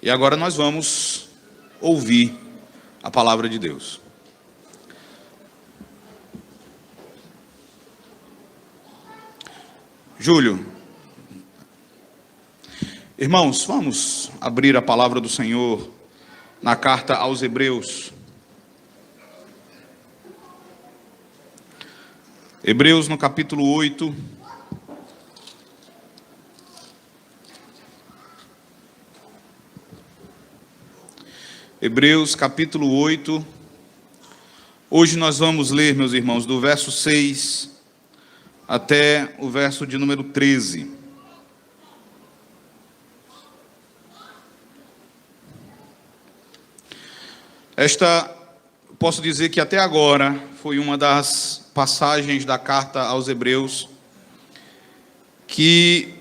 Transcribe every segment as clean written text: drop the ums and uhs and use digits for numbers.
E agora nós vamos ouvir a palavra de Deus. Júlio, irmãos, vamos abrir a palavra do Senhor na carta aos Hebreus. Hebreus no capítulo 8. Hebreus capítulo 8. Hoje nós vamos ler, meus irmãos, do verso 6 até o verso de número 13. Posso dizer que até agora foi uma das passagens da carta aos Hebreus que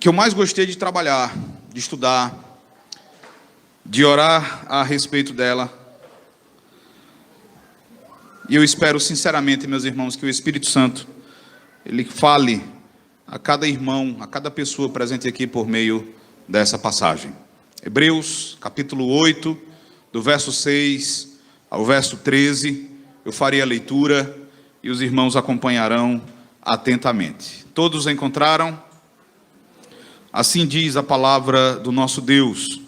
eu mais gostei de trabalhar, de estudar, de orar a respeito dela. E eu espero sinceramente, meus irmãos, que o Espírito Santo, ele fale a cada irmão, a cada pessoa presente aqui por meio dessa passagem. Hebreus, capítulo 8, do verso 6 ao verso 13, eu farei a leitura e os irmãos acompanharão atentamente. Todos encontraram? Assim diz a palavra do nosso Deus.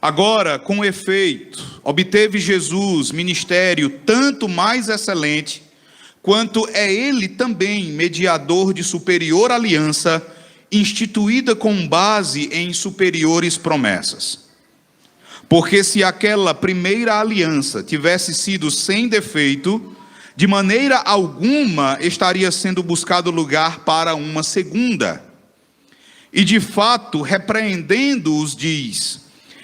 Agora, com efeito, obteve Jesus ministério tanto mais excelente, quanto é ele também mediador de superior aliança, instituída com base em superiores promessas. Porque se aquela primeira aliança tivesse sido sem defeito, de maneira alguma estaria sendo buscado lugar para uma segunda. E de fato, repreendendo-os, diz: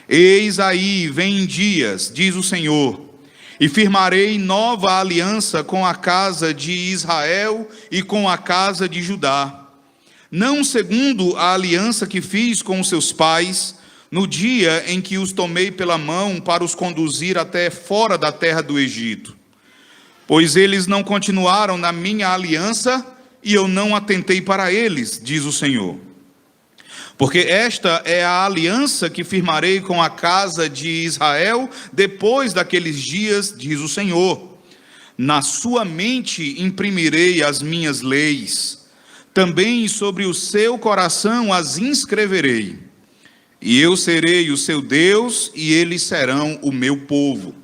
eis aí, vem dias, diz o Senhor, e firmarei nova aliança com a casa de Israel e com a casa de Judá, não segundo a aliança que fiz com os seus pais, no dia em que os tomei pela mão para os conduzir até fora da terra do Egito. Pois eles não continuaram na minha aliança, e eu não atentei para eles, diz o Senhor. Porque esta é a aliança que firmarei com a casa de Israel depois daqueles dias, diz o Senhor. Na sua mente imprimirei as minhas leis, também sobre o seu coração as inscreverei. E eu serei o seu Deus, e eles serão o meu povo.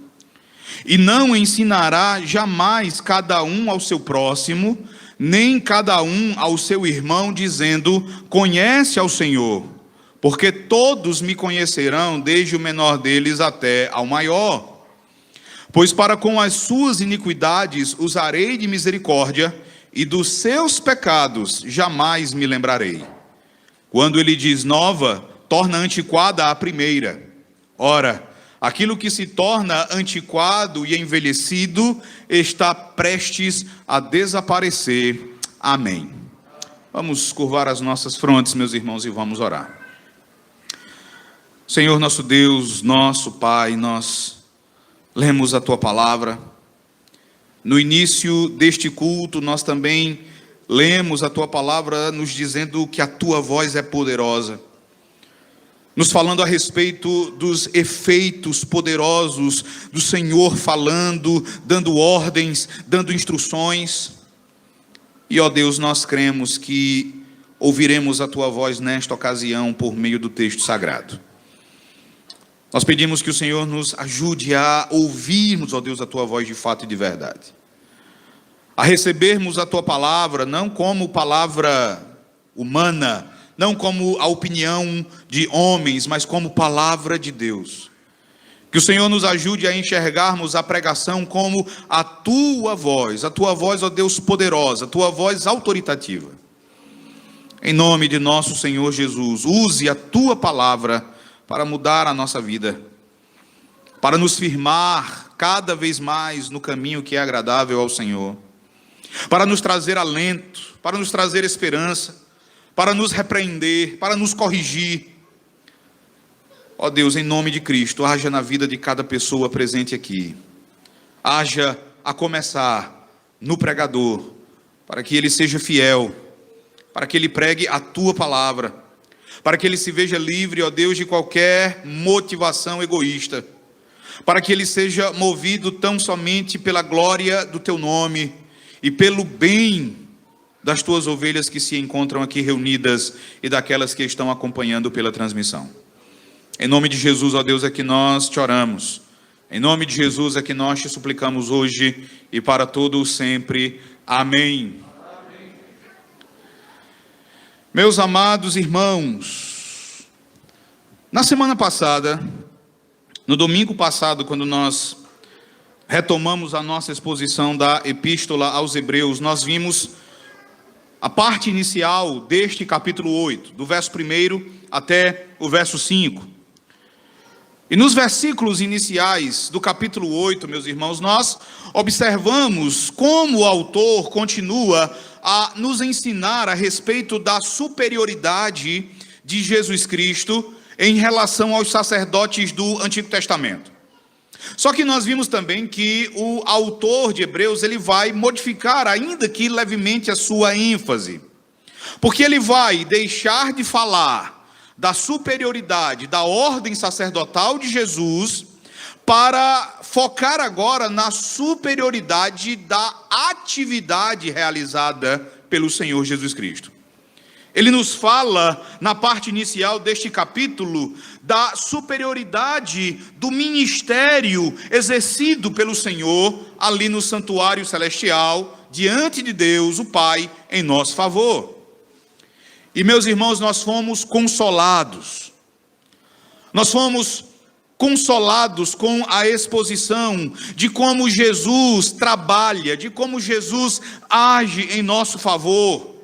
E não ensinará jamais cada um ao seu próximo, nem cada um ao seu irmão, dizendo: conhece ao Senhor, porque todos me conhecerão, desde o menor deles até ao maior. Pois para com as suas iniquidades usarei de misericórdia, e dos seus pecados jamais me lembrarei. Quando ele diz nova, torna antiquada a primeira. Ora, aquilo que se torna antiquado e envelhecido está prestes a desaparecer. Amém. Vamos curvar as nossas frontes, meus irmãos, e vamos orar. Senhor nosso Deus, nosso Pai, nós lemos a Tua palavra. No início deste culto, nós também lemos a Tua palavra nos dizendo que a Tua voz é poderosa, nos falando a respeito dos efeitos poderosos do Senhor falando, dando ordens, dando instruções. E, ó Deus, nós cremos que ouviremos a Tua voz nesta ocasião por meio do texto sagrado. Nós pedimos que o Senhor nos ajude a ouvirmos, ó Deus, a Tua voz de fato e de verdade. A recebermos a Tua palavra não como palavra humana, não como a opinião de homens, mas como palavra de Deus. Que o Senhor nos ajude a enxergarmos a pregação como a Tua voz, ó Deus poderosa, a Tua voz autoritativa. Em nome de nosso Senhor Jesus, use a Tua palavra para mudar a nossa vida, para nos firmar cada vez mais no caminho que é agradável ao Senhor, para nos trazer alento, para nos trazer esperança, para nos repreender, para nos corrigir. Ó Deus, em nome de Cristo, haja na vida de cada pessoa presente aqui. Haja a começar no pregador, para que ele seja fiel, para que ele pregue a Tua palavra, para que ele se veja livre, ó Deus, de qualquer motivação egoísta, para que ele seja movido tão somente pela glória do teu nome e pelo bem das tuas ovelhas que se encontram aqui reunidas e daquelas que estão acompanhando pela transmissão. Em nome de Jesus, ó Deus, é que nós te oramos. Em nome de Jesus é que nós te suplicamos hoje e para todo sempre. Amém. Amém. Meus amados irmãos, na semana passada, no domingo passado, quando nós retomamos a nossa exposição da Epístola aos Hebreus, nós vimos a parte inicial deste capítulo 8, do verso 1 até o verso 5. E nos versículos iniciais do capítulo 8, meus irmãos, nós observamos como o autor continua a nos ensinar a respeito da superioridade de Jesus Cristo em relação aos sacerdotes do Antigo Testamento. Só que nós vimos também que o autor de Hebreus, ele vai modificar, ainda que levemente, a sua ênfase. Porque ele vai deixar de falar da superioridade da ordem sacerdotal de Jesus, para focar agora na superioridade da atividade realizada pelo Senhor Jesus Cristo. Ele nos fala, na parte inicial deste capítulo, da superioridade do ministério exercido pelo Senhor, ali no santuário celestial, diante de Deus, o Pai, em nosso favor. E, meus irmãos, nós fomos consolados. Nós fomos consolados com a exposição de como Jesus trabalha, de como Jesus age em nosso favor.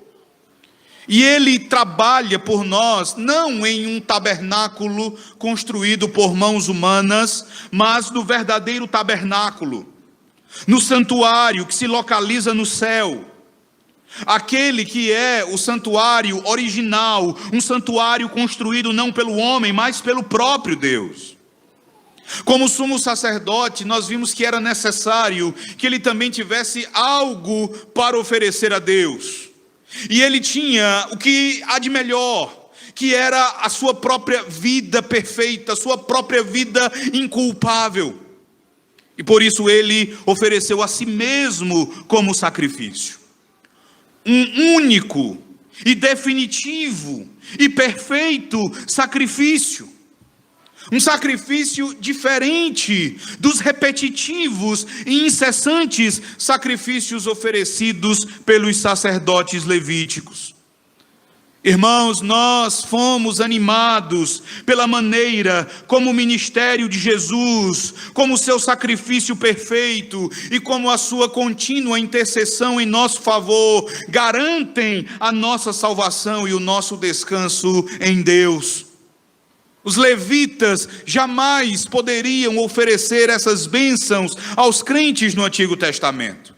E Ele trabalha por nós, não em um tabernáculo construído por mãos humanas, mas no verdadeiro tabernáculo, no santuário que se localiza no céu. Aquele que é o santuário original, um santuário construído não pelo homem, mas pelo próprio Deus. Como sumo sacerdote, nós vimos que era necessário que ele também tivesse algo para oferecer a Deus. E ele tinha o que há de melhor, que era a sua própria vida perfeita, a sua própria vida inculpável. E por isso ele ofereceu a si mesmo como sacrifício. Um único e definitivo e perfeito sacrifício. Um sacrifício diferente dos repetitivos e incessantes sacrifícios oferecidos pelos sacerdotes levíticos. Irmãos, nós fomos animados pela maneira como o ministério de Jesus, como o seu sacrifício perfeito e como a sua contínua intercessão em nosso favor garantem a nossa salvação e o nosso descanso em Deus. Os levitas jamais poderiam oferecer essas bênçãos aos crentes no Antigo Testamento.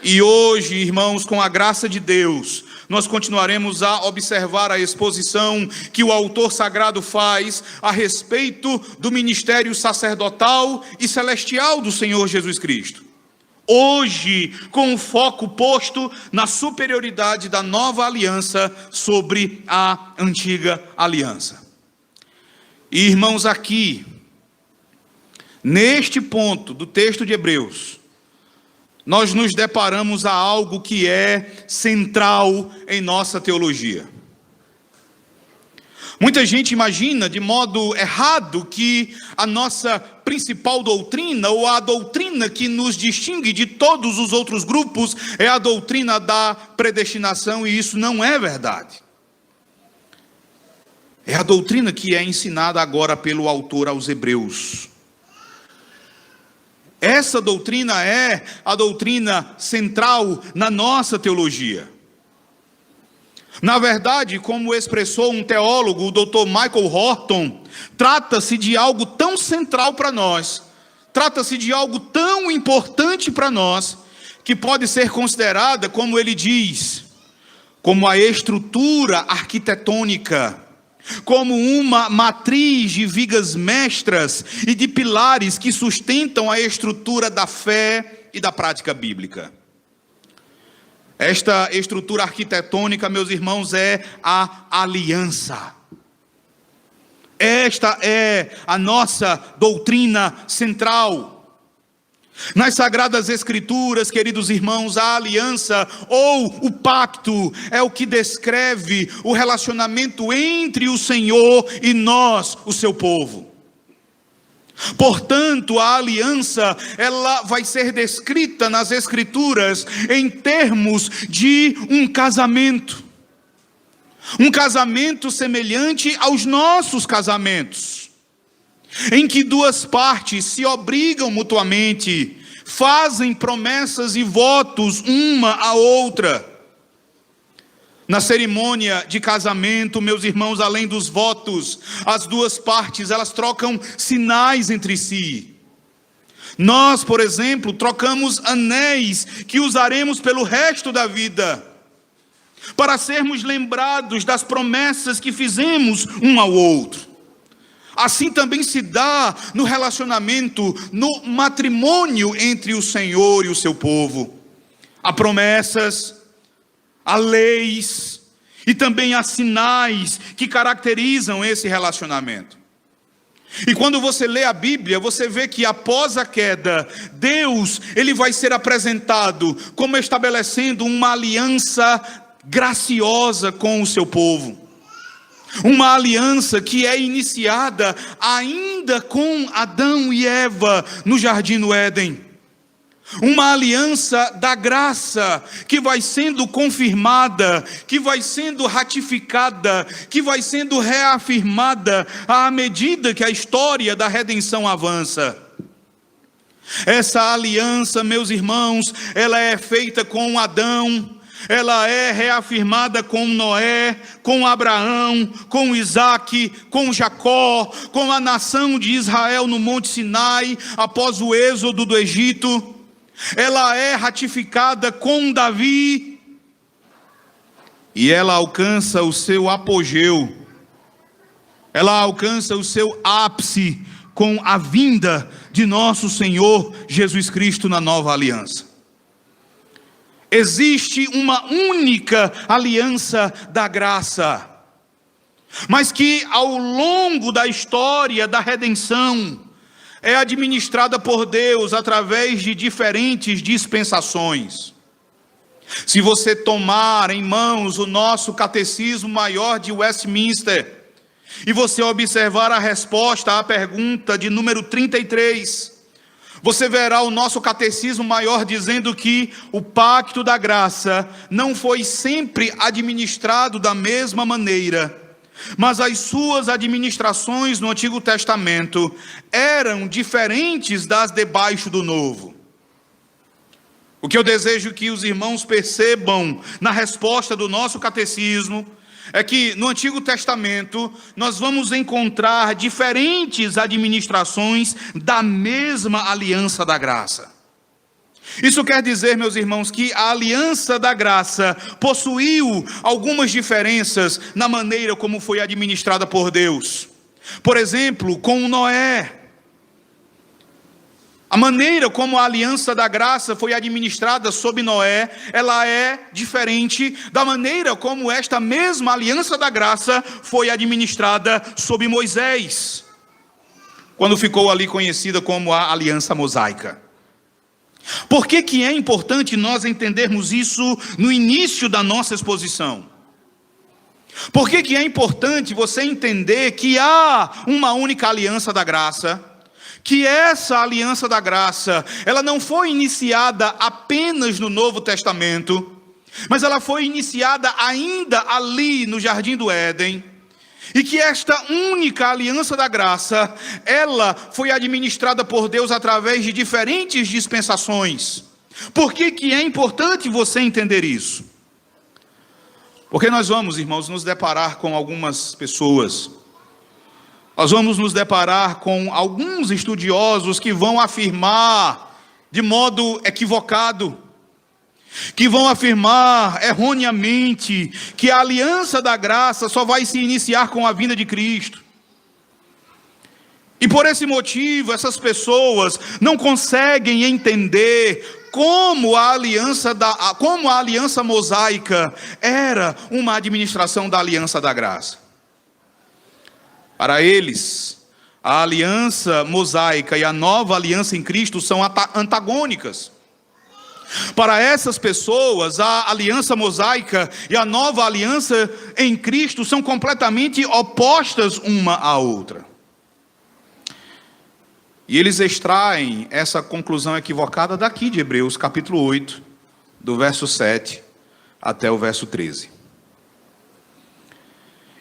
E hoje, irmãos, com a graça de Deus, nós continuaremos a observar a exposição que o autor sagrado faz a respeito do ministério sacerdotal e celestial do Senhor Jesus Cristo. Hoje, com o foco posto na superioridade da nova aliança sobre a antiga aliança. E, irmãos, aqui, neste ponto do texto de Hebreus, nós nos deparamos a algo que é central em nossa teologia. Muita gente imagina de modo errado que a nossa principal doutrina, ou a doutrina que nos distingue de todos os outros grupos, é a doutrina da predestinação, e isso não é verdade. É a doutrina que é ensinada agora pelo autor aos Hebreus. Essa doutrina é a doutrina central na nossa teologia. Na verdade, como expressou um teólogo, o Dr. Michael Horton, trata-se de algo tão central para nós, trata-se de algo tão importante para nós, que pode ser considerada, como ele diz, como a estrutura arquitetônica, como uma matriz de vigas mestras e de pilares que sustentam a estrutura da fé e da prática bíblica. Esta estrutura arquitetônica, meus irmãos, é a aliança. Esta é a nossa doutrina central. Nas Sagradas Escrituras, queridos irmãos, a aliança ou o pacto é o que descreve o relacionamento entre o Senhor e nós, o seu povo. Portanto, a aliança, ela vai ser descrita nas Escrituras em termos de um casamento. Um casamento semelhante aos nossos casamentos, em que duas partes se obrigam mutuamente, fazem promessas e votos uma à outra. Na cerimônia de casamento, meus irmãos, além dos votos, as duas partes, elas trocam sinais entre si. Nós, por exemplo, trocamos anéis que usaremos pelo resto da vida, para sermos lembrados das promessas que fizemos um ao outro. Assim também se dá no relacionamento, no matrimônio entre o Senhor e o seu povo. Há promessas, há leis e também há sinais que caracterizam esse relacionamento. E quando você lê a Bíblia, você vê que após a queda, Deus, ele vai ser apresentado como estabelecendo uma aliança graciosa com o seu povo. Uma aliança que é iniciada ainda com Adão e Eva no jardim do Éden. Uma aliança da graça que vai sendo confirmada, que vai sendo ratificada, que vai sendo reafirmada à medida que a história da redenção avança. Essa aliança, meus irmãos, ela é feita com Adão, ela é reafirmada com Noé, com Abraão, com Isaque, com Jacó, com a nação de Israel no Monte Sinai, após o êxodo do Egito. Ela é ratificada com Davi, e ela alcança o seu apogeu, ela alcança o seu ápice com a vinda de nosso Senhor Jesus Cristo na nova aliança. Existe uma única aliança da graça, mas que ao longo da história da redenção é administrada por Deus através de diferentes dispensações. Se você tomar em mãos o nosso Catecismo Maior de Westminster, e você observar a resposta à pergunta de número 33, você verá o nosso Catecismo Maior dizendo que o pacto da graça não foi sempre administrado da mesma maneira, mas as suas administrações no Antigo Testamento eram diferentes das debaixo do Novo. O que eu desejo que os irmãos percebam na resposta do nosso catecismo é que no Antigo Testamento nós vamos encontrar diferentes administrações da mesma aliança da graça. Isso quer dizer, meus irmãos, que a aliança da graça possuiu algumas diferenças na maneira como foi administrada por Deus. Por exemplo, com Noé. A maneira como a aliança da graça foi administrada sob Noé, ela é diferente da maneira como esta mesma aliança da graça foi administrada sob Moisés, quando ficou ali conhecida como a aliança mosaica. Por que é importante nós entendermos isso no início da nossa exposição? Por que é importante você entender que há uma única aliança da graça, que essa aliança da graça, ela não foi iniciada apenas no Novo Testamento, mas ela foi iniciada ainda ali no Jardim do Éden, e que esta única aliança da graça, ela foi administrada por Deus através de diferentes dispensações. Por que é importante você entender isso? Porque nós vamos, irmãos, nos deparar com algumas pessoas, nós vamos nos deparar com alguns estudiosos que vão afirmar de modo equivocado, que vão afirmar erroneamente que a aliança da graça só vai se iniciar com a vinda de Cristo. E por esse motivo, essas pessoas não conseguem entender como a aliança mosaica era uma administração da aliança da graça. Para eles, a aliança mosaica e a nova aliança em Cristo são antagônicas. Para essas pessoas, a aliança mosaica e a nova aliança em Cristo são completamente opostas uma à outra. E eles extraem essa conclusão equivocada daqui de Hebreus, capítulo 8, do verso 7 até o verso 13.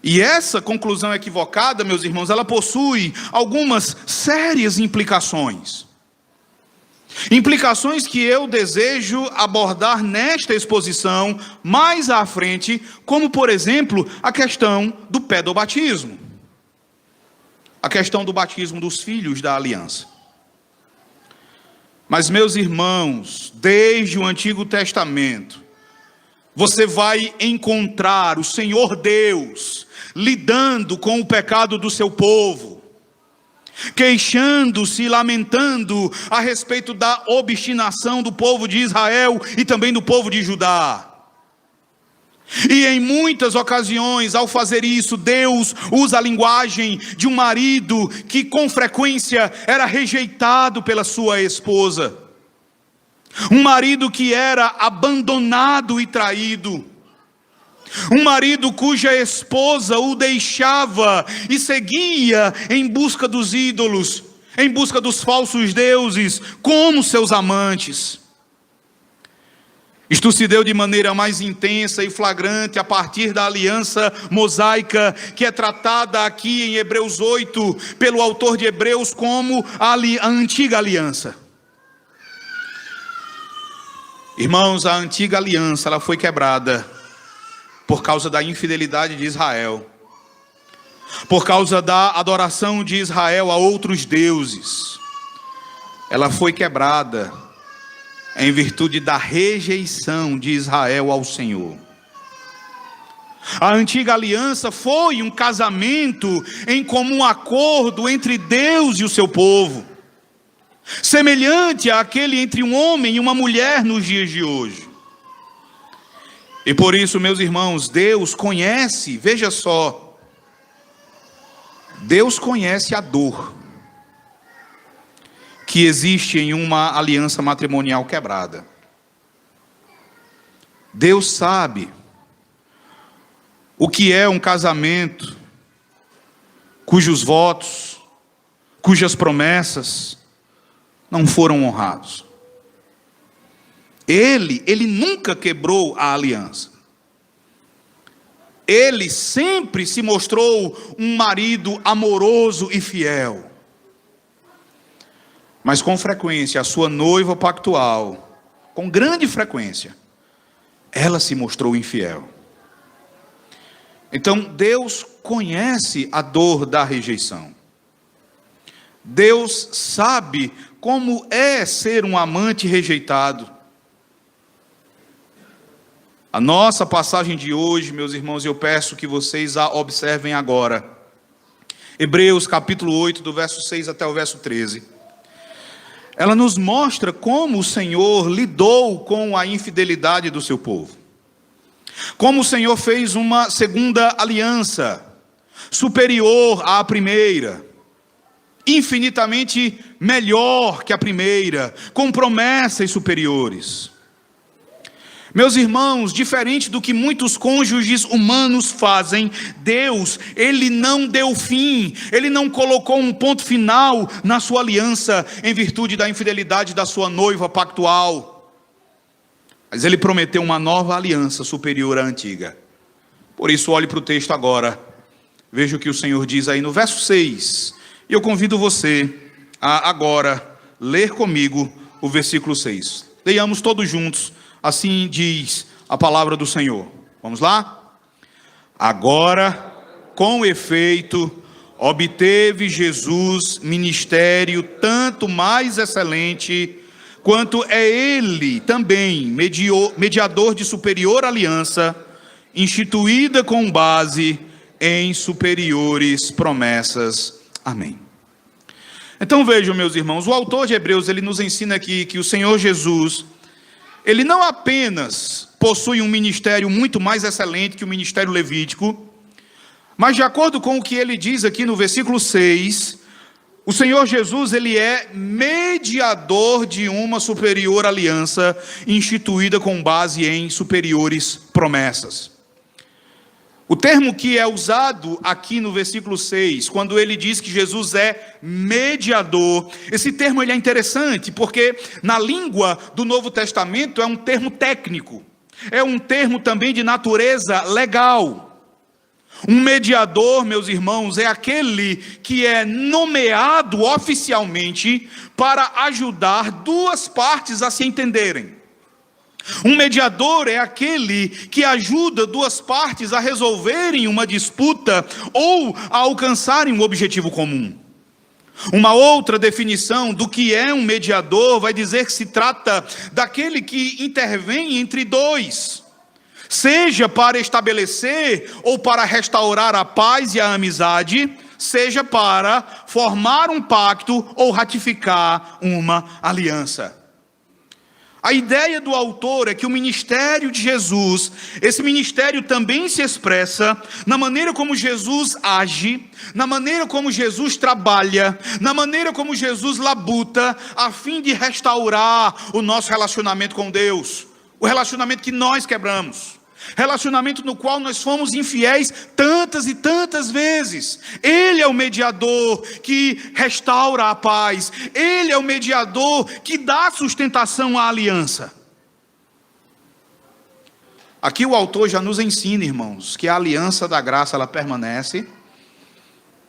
E essa conclusão equivocada, meus irmãos, ela possui algumas sérias implicações. Implicações que eu desejo abordar nesta exposição mais à frente, como por exemplo, a questão do pedobatismo. A questão do batismo dos filhos da aliança. Mas, meus irmãos, desde o Antigo Testamento, você vai encontrar o Senhor Deus lidando com o pecado do seu povo, queixando-se, lamentando a respeito da obstinação do povo de Israel e também do povo de Judá. E em muitas ocasiões, ao fazer isso, Deus usa a linguagem de um marido que com frequência era rejeitado pela sua esposa. Um marido que era abandonado e traído. Um marido cuja esposa o deixava e seguia em busca dos ídolos, em busca dos falsos deuses, como seus amantes. Isto se deu de maneira mais intensa e flagrante a partir da aliança mosaica, que é tratada aqui em Hebreus 8, pelo autor de Hebreus como a antiga aliança. Irmãos, a antiga aliança, ela foi quebrada por causa da infidelidade de Israel, por causa da adoração de Israel a outros deuses. Ela foi quebrada em virtude da rejeição de Israel ao Senhor. A antiga aliança foi um casamento em comum acordo entre Deus e o seu povo, semelhante àquele entre um homem e uma mulher nos dias de hoje. E por isso, meus irmãos, Deus conhece, veja só, Deus conhece a dor que existe em uma aliança matrimonial quebrada. Deus sabe o que é um casamento cujos votos, cujas promessas não foram honrados. Ele nunca quebrou a aliança. Ele sempre se mostrou um marido amoroso e fiel. Mas com frequência, a sua noiva pactual, com grande frequência, ela se mostrou infiel. Então, Deus conhece a dor da rejeição. Deus sabe como é ser um amante rejeitado. A nossa passagem de hoje, meus irmãos, eu peço que vocês a observem agora. Hebreus capítulo 8, do verso 6 até o verso 13. Ela nos mostra como o Senhor lidou com a infidelidade do seu povo. Como o Senhor fez uma segunda aliança, superior à primeira, infinitamente melhor que a primeira, com promessas superiores. Meus irmãos, diferente do que muitos cônjuges humanos fazem, Deus, Ele não deu fim, Ele não colocou um ponto final na sua aliança, em virtude da infidelidade da sua noiva pactual. Mas Ele prometeu uma nova aliança superior à antiga. Por isso, olhe para o texto agora, veja o que o Senhor diz aí no verso 6. E eu convido você a agora ler comigo o versículo 6. Leiamos todos juntos. Assim diz a palavra do Senhor. Vamos lá? Agora, com efeito, obteve Jesus ministério tanto mais excelente, quanto é ele também mediador de superior aliança, instituída com base em superiores promessas. Amém. Então vejam, meus irmãos, o autor de Hebreus, ele nos ensina aqui que o Senhor Jesus, ele não apenas possui um ministério muito mais excelente que o ministério levítico, mas de acordo com o que ele diz aqui no versículo 6, o Senhor Jesus, ele é mediador de uma superior aliança instituída com base em superiores promessas. O termo que é usado aqui no versículo 6, quando ele diz que Jesus é mediador, esse termo ele é interessante, porque na língua do Novo Testamento é um termo técnico, é um termo também de natureza legal. Um mediador, meus irmãos, é aquele que é nomeado oficialmente para ajudar duas partes a se entenderem. Um mediador é aquele que ajuda duas partes a resolverem uma disputa ou a alcançarem um objetivo comum. Uma outra definição do que é um mediador vai dizer que se trata daquele que intervém entre dois, seja para estabelecer ou para restaurar a paz e a amizade, seja para formar um pacto ou ratificar uma aliança. A ideia do autor é que o ministério de Jesus, esse ministério também se expressa na maneira como Jesus age, na maneira como Jesus trabalha, na maneira como Jesus labuta, a fim de restaurar o nosso relacionamento com Deus, o relacionamento que nós quebramos. Relacionamento no qual nós fomos infiéis tantas e tantas vezes. Ele é o mediador que restaura a paz. Ele é o mediador que dá sustentação à aliança. Aqui o autor já nos ensina, irmãos, que a aliança da graça ela permanece,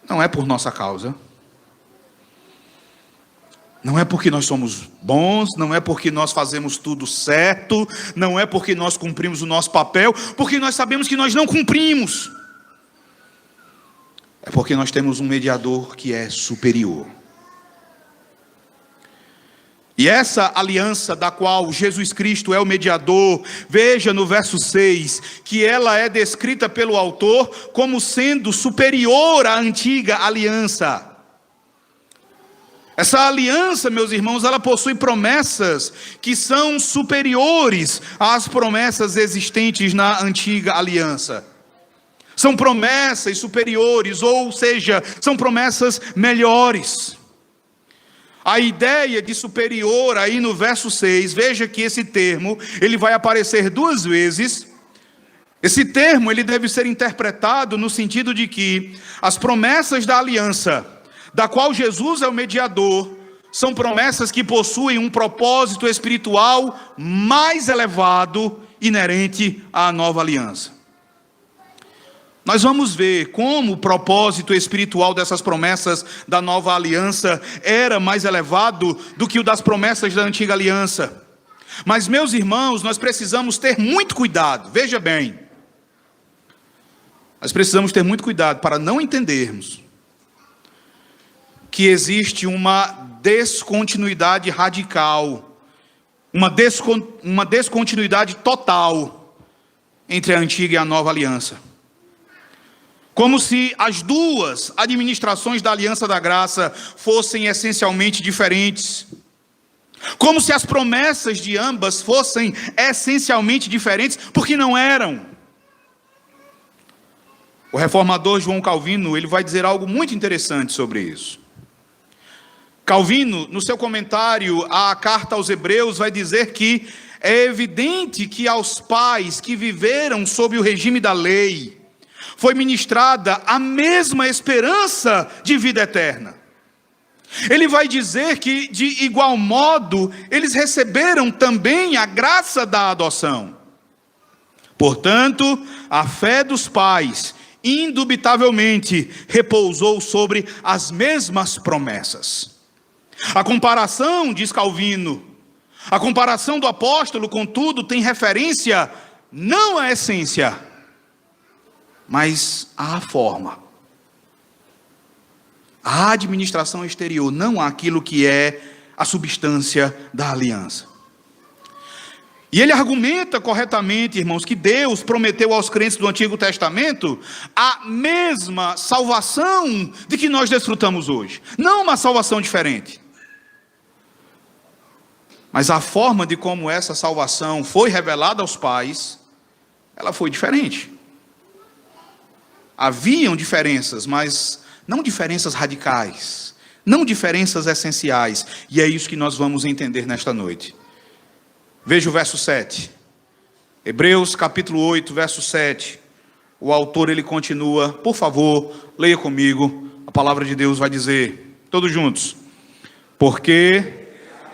não é por nossa causa. Não é porque nós somos bons, não é porque nós fazemos tudo certo, não é porque nós cumprimos o nosso papel, porque nós sabemos que nós não cumprimos. É porque nós temos um mediador que é superior. E essa aliança da qual Jesus Cristo é o mediador, veja no verso 6, que ela é descrita pelo autor como sendo superior à antiga aliança. Essa aliança, meus irmãos, ela possui promessas que são superiores às promessas existentes na antiga aliança. São promessas superiores, ou seja, são promessas melhores. A ideia de superior aí no verso 6, veja que esse termo, ele vai aparecer duas vezes. Esse termo, ele deve ser interpretado no sentido de que as promessas da aliança, da qual Jesus é o mediador, são promessas que possuem um propósito espiritual mais elevado, inerente à nova aliança. Nós vamos ver como o propósito espiritual dessas promessas da nova aliança era mais elevado do que o das promessas da antiga aliança. Mas, meus irmãos, nós precisamos ter muito cuidado, veja bem. Nós precisamos ter muito cuidado para não entendermos que existe uma descontinuidade radical, uma descontinuidade total entre a antiga e a nova aliança. Como se as duas administrações da aliança da graça fossem essencialmente diferentes. Como se as promessas de ambas fossem essencialmente diferentes, porque não eram. O reformador João Calvino, ele vai dizer algo muito interessante sobre isso. Calvino, no seu comentário à carta aos Hebreus, vai dizer que é evidente que aos pais que viveram sob o regime da lei, foi ministrada a mesma esperança de vida eterna. Ele vai dizer que, de igual modo, eles receberam também a graça da adoção. Portanto, a fé dos pais, indubitavelmente, repousou sobre as mesmas promessas. A comparação, diz Calvino, a comparação do apóstolo, contudo, tem referência não à essência, mas à forma. A administração exterior, não àquilo que é a substância da aliança. E ele argumenta corretamente, irmãos, que Deus prometeu aos crentes do Antigo Testamento a mesma salvação de que nós desfrutamos hoje. Não uma salvação diferente. Mas a forma de como essa salvação foi revelada aos pais, ela foi diferente. Haviam diferenças, mas não diferenças radicais, não diferenças essenciais. E é isso que nós vamos entender nesta noite. Veja o verso 7. Hebreus capítulo 8, verso 7. O autor ele continua, por favor, leia comigo. A palavra de Deus vai dizer, todos juntos. Porque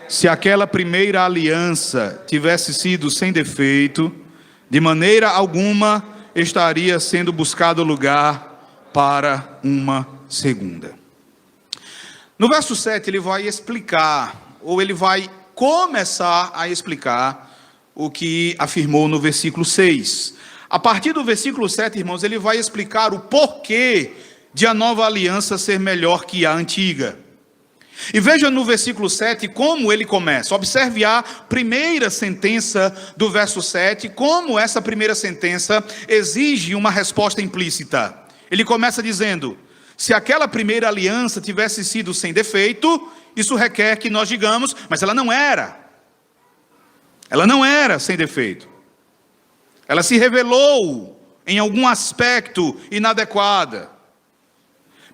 se aquela primeira aliança tivesse sido sem defeito, de maneira alguma estaria sendo buscado lugar para uma segunda. No verso 7 ele vai explicar, ou ele vai começar a explicar o que afirmou no versículo 6. A partir do versículo 7, irmãos, ele vai explicar o porquê de a nova aliança ser melhor que a antiga. E veja no versículo 7 como ele começa. Observe a primeira sentença do verso 7, como essa primeira sentença exige uma resposta implícita. Ele começa dizendo: se aquela primeira aliança tivesse sido sem defeito, isso requer que nós digamos, mas ela não era. Ela não era sem defeito. Ela se revelou em algum aspecto inadequada.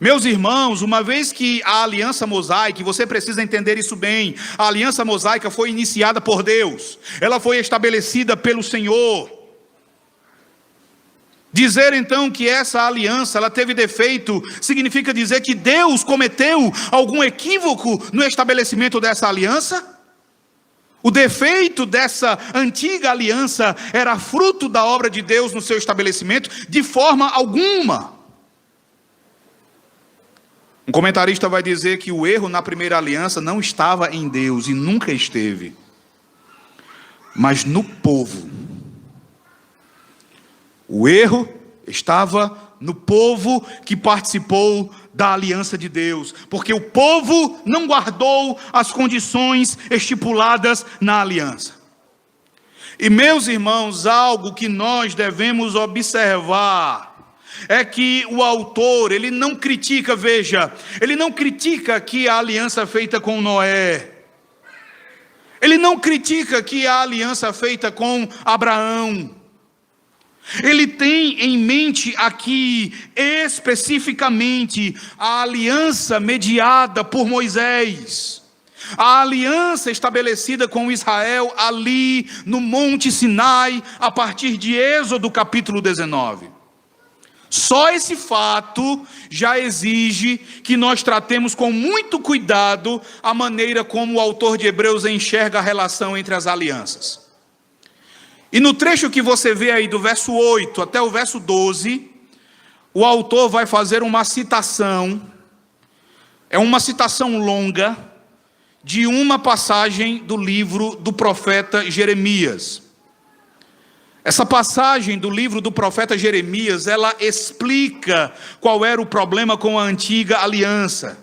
Meus irmãos, uma vez que a aliança mosaica, e você precisa entender isso bem, a aliança mosaica foi iniciada por Deus, ela foi estabelecida pelo Senhor. Dizer então que essa aliança ela teve defeito, significa dizer que Deus cometeu algum equívoco no estabelecimento dessa aliança? O defeito dessa antiga aliança era fruto da obra de Deus no seu estabelecimento? De forma alguma. Um comentarista vai dizer que o erro na primeira aliança não estava em Deus e nunca esteve, mas no povo. O erro estava no povo que participou da aliança de Deus, porque o povo não guardou as condições estipuladas na aliança. E meus irmãos, algo que nós devemos observar é que o autor, ele não critica, veja, ele não critica aqui a aliança feita com Noé. Ele não critica aqui a aliança feita com Abraão. Ele tem em mente aqui, especificamente, a aliança mediada por Moisés. A aliança estabelecida com Israel ali no Monte Sinai, a partir de Êxodo capítulo 19. Só esse fato já exige que nós tratemos com muito cuidado a maneira como o autor de Hebreus enxerga a relação entre as alianças. E no trecho que você vê aí do verso 8 até o verso 12, o autor vai fazer uma citação, é uma citação longa, de uma passagem do livro do profeta Jeremias. Essa passagem do livro do profeta Jeremias, ela explica qual era o problema com a antiga aliança.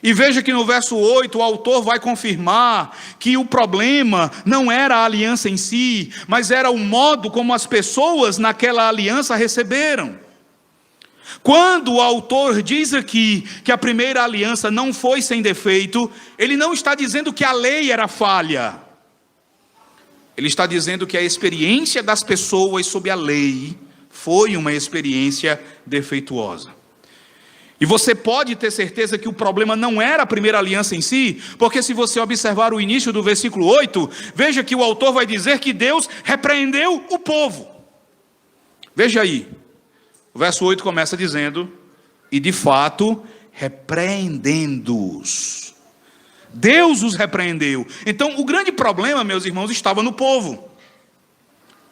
E veja que no verso 8 o autor vai confirmar que o problema não era a aliança em si, mas era o modo como as pessoas naquela aliança receberam. Quando o autor diz aqui que a primeira aliança não foi sem defeito, ele não está dizendo que a lei era falha. Ele está dizendo que a experiência das pessoas sob a lei foi uma experiência defeituosa. E você pode ter certeza que o problema não era a primeira aliança em si, porque se você observar o início do versículo 8, veja que o autor vai dizer que Deus repreendeu o povo. Veja aí, o verso 8 começa dizendo, e de fato, repreendendo-os. Deus os repreendeu. Então o grande problema, meus irmãos, estava no povo,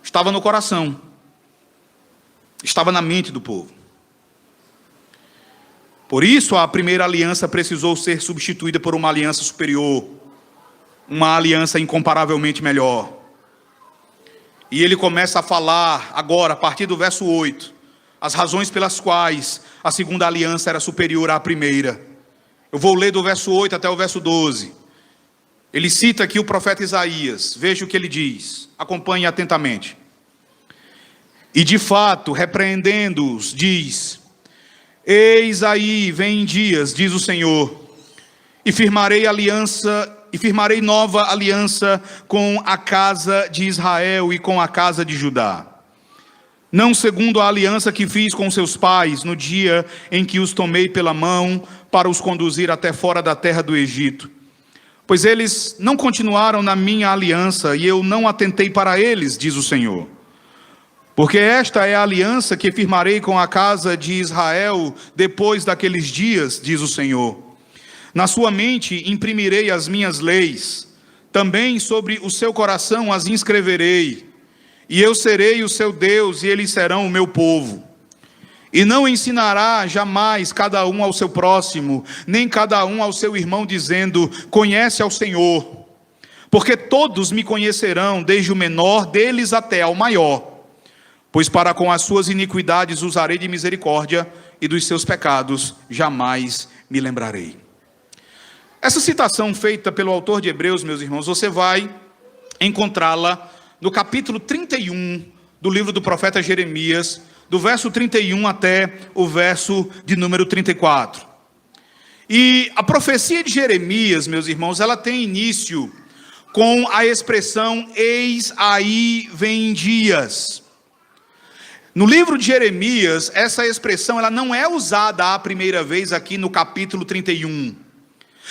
estava no coração, estava na mente do povo. Por isso a primeira aliança precisou ser substituída por uma aliança superior, uma aliança incomparavelmente melhor. E ele começa a falar agora, a partir do verso 8, as razões pelas quais a segunda aliança era superior à primeira. Eu vou ler do verso 8 até o verso 12. Ele cita aqui o profeta Isaías. Veja o que ele diz. Acompanhe atentamente. E de fato, repreendendo-os, diz: eis aí, vem dias, diz o Senhor, e firmarei aliança e firmarei nova aliança com a casa de Israel e com a casa de Judá. Não segundo a aliança que fiz com seus pais no dia em que os tomei pela mão para os conduzir até fora da terra do Egito. Pois eles não continuaram na minha aliança e eu não atentei para eles, diz o Senhor. Porque esta é a aliança que firmarei com a casa de Israel depois daqueles dias, diz o Senhor. Na sua mente imprimirei as minhas leis, também sobre o seu coração as inscreverei. E eu serei o seu Deus e eles serão o meu povo. E não ensinará jamais cada um ao seu próximo, nem cada um ao seu irmão, dizendo: conhece ao Senhor. Porque todos me conhecerão, desde o menor deles até ao maior. Pois para com as suas iniquidades usarei de misericórdia, e dos seus pecados jamais me lembrarei. Essa citação feita pelo autor de Hebreus, meus irmãos, você vai encontrá-la no capítulo 31 do livro do profeta Jeremias, do verso 31 até o verso de número 34. E a profecia de Jeremias, meus irmãos, ela tem início com a expressão: eis aí vem dias. No livro de Jeremias, essa expressão ela não é usada a primeira vez aqui no capítulo 31.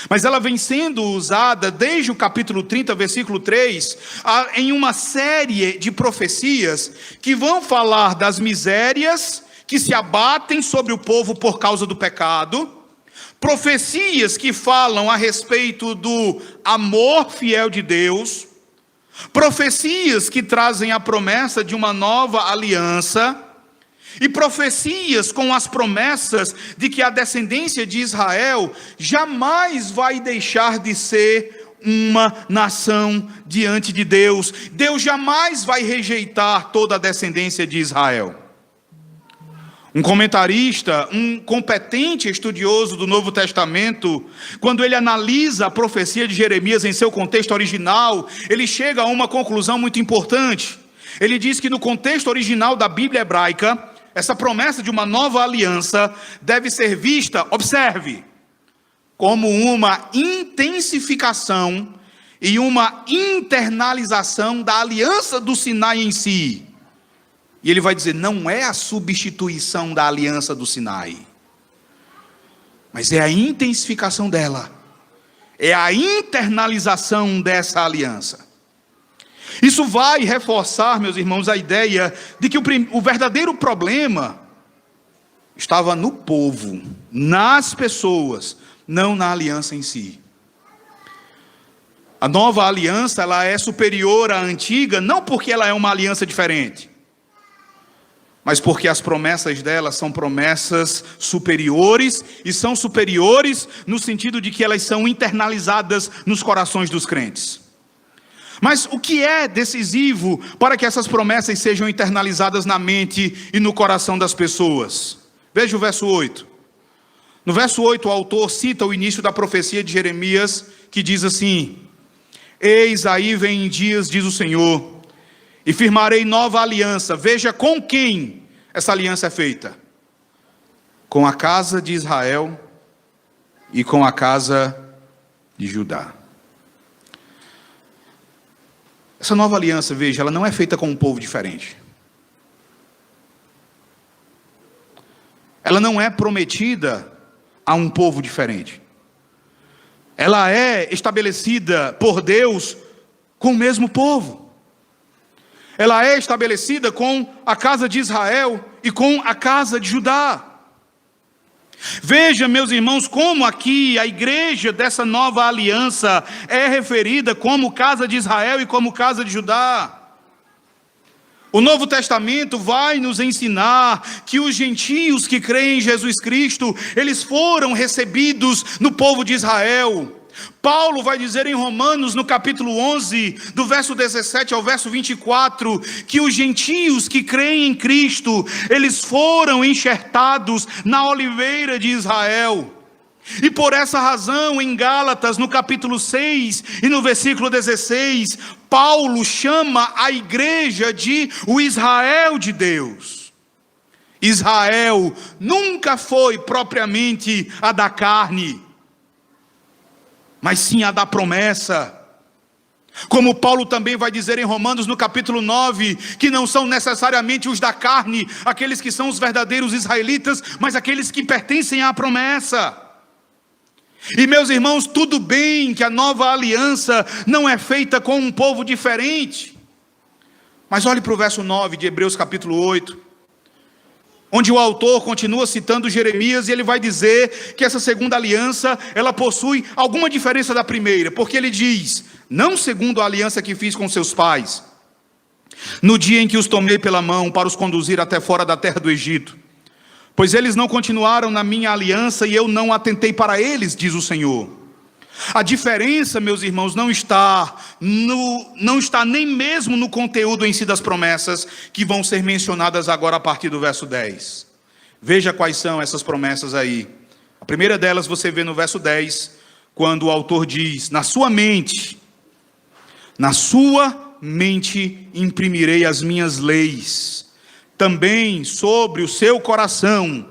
Mas ela vem sendo usada desde o capítulo 30, versículo 3, em uma série de profecias que vão falar das misérias que se abatem sobre o povo por causa do pecado, profecias que falam a respeito do amor fiel de Deus, profecias que trazem a promessa de uma nova aliança, e profecias com as promessas de que a descendência de Israel jamais vai deixar de ser uma nação diante de Deus. Deus jamais vai rejeitar toda a descendência de Israel. Um comentarista, um competente estudioso do Novo Testamento, quando ele analisa a profecia de Jeremias em seu contexto original, ele chega a uma conclusão muito importante. Ele diz que no contexto original da Bíblia hebraica, essa promessa de uma nova aliança deve ser vista, observe, como uma intensificação e uma internalização da aliança do Sinai em si. E ele vai dizer, não é a substituição da aliança do Sinai, mas é a intensificação dela, é a internalização dessa aliança. Isso vai reforçar, meus irmãos, a ideia de que o verdadeiro problema estava no povo, nas pessoas, não na aliança em si. A nova aliança, ela é superior à antiga, não porque ela é uma aliança diferente, mas porque as promessas dela são promessas superiores, e são superiores no sentido de que elas são internalizadas nos corações dos crentes. Mas o que é decisivo para que essas promessas sejam internalizadas na mente e no coração das pessoas? Veja o verso 8. No verso 8, o autor cita o início da profecia de Jeremias, que diz assim: eis aí vem dias, diz o Senhor, e firmarei nova aliança. Veja com quem essa aliança é feita: com a casa de Israel e com a casa de Judá. Essa nova aliança, veja, ela não é feita com um povo diferente. Ela não é prometida a um povo diferente. Ela é estabelecida por Deus com o mesmo povo. Ela é estabelecida com a casa de Israel e com a casa de Judá. Veja, meus irmãos, como aqui a igreja dessa nova aliança é referida como casa de Israel e como casa de Judá. O Novo Testamento vai nos ensinar que os gentios que creem em Jesus Cristo, eles foram recebidos no povo de Israel. Paulo vai dizer em Romanos, no capítulo 11, do verso 17 ao verso 24, que os gentios que creem em Cristo, eles foram enxertados na oliveira de Israel. E por essa razão, em Gálatas, no capítulo 6 e no versículo 16, Paulo chama a igreja de o Israel de Deus. Israel nunca foi propriamente a da carne, mas sim a da promessa. Como Paulo também vai dizer em Romanos no capítulo 9, que não são necessariamente os da carne, aqueles que são os verdadeiros israelitas, mas aqueles que pertencem à promessa. E meus irmãos, tudo bem que a nova aliança não é feita com um povo diferente. Mas olhe para o verso 9 de Hebreus capítulo 8, onde o autor continua citando Jeremias, e ele vai dizer que essa segunda aliança, ela possui alguma diferença da primeira, porque ele diz: não segundo a aliança que fiz com seus pais, no dia em que os tomei pela mão para os conduzir até fora da terra do Egito, pois eles não continuaram na minha aliança e eu não atentei para eles, diz o Senhor. A diferença, meus irmãos, não está nem mesmo no conteúdo em si das promessas que vão ser mencionadas agora a partir do verso 10. Veja quais são essas promessas aí. A primeira delas você vê no verso 10, quando o autor diz: na sua mente imprimirei as minhas leis, também sobre o seu coração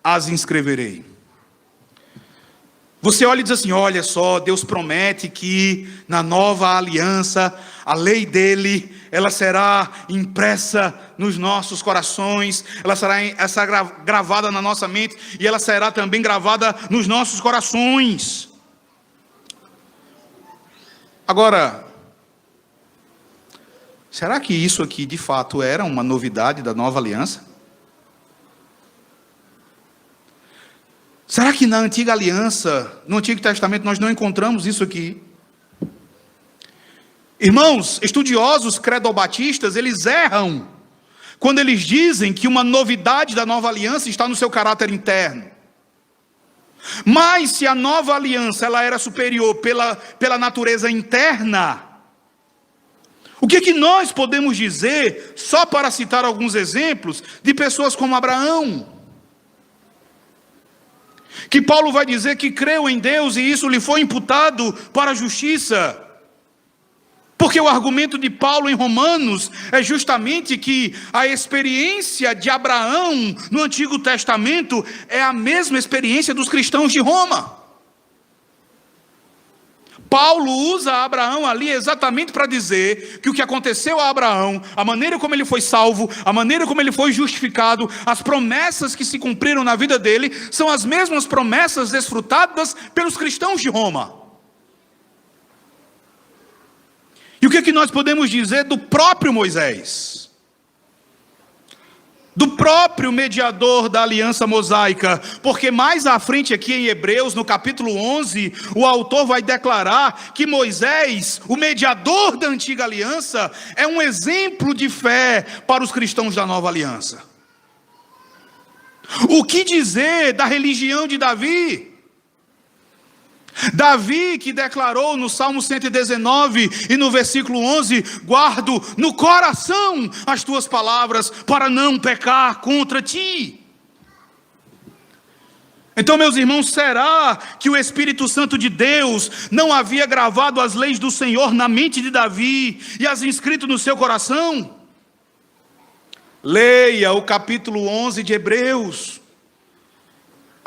as inscreverei. Você olha e diz assim: olha só, Deus promete que na nova aliança, a lei dele, ela será impressa nos nossos corações, ela será gravada na nossa mente, e ela será também gravada nos nossos corações. Agora, será que isso aqui de fato era uma novidade da nova aliança? Será que na antiga aliança, no Antigo Testamento, nós não encontramos isso aqui? Irmãos, estudiosos credobatistas, eles erram quando eles dizem que uma novidade da nova aliança está no seu caráter interno. Mas se a nova aliança ela era superior pela natureza interna, o que nós podemos dizer, só para citar alguns exemplos, de pessoas como Abraão? Que Paulo vai dizer que creu em Deus e isso lhe foi imputado para a justiça. Porque o argumento de Paulo em Romanos é justamente que a experiência de Abraão no Antigo Testamento é a mesma experiência dos cristãos de Roma. Paulo usa Abraão ali exatamente para dizer que o que aconteceu a Abraão, a maneira como ele foi salvo, a maneira como ele foi justificado, as promessas que se cumpriram na vida dele, são as mesmas promessas desfrutadas pelos cristãos de Roma. E o que nós podemos dizer do próprio Moisés? Do próprio mediador da aliança mosaica, porque mais à frente aqui em Hebreus, no capítulo 11, o autor vai declarar que Moisés, o mediador da antiga aliança, é um exemplo de fé para os cristãos da nova aliança. O que dizer da religião de Davi? Davi que declarou no Salmo 119 e no versículo 11: guardo no coração as tuas palavras para não pecar contra ti. Então, meus irmãos, será que o Espírito Santo de Deus não havia gravado as leis do Senhor na mente de Davi e as inscrito no seu coração? Leia o capítulo 11 de Hebreus.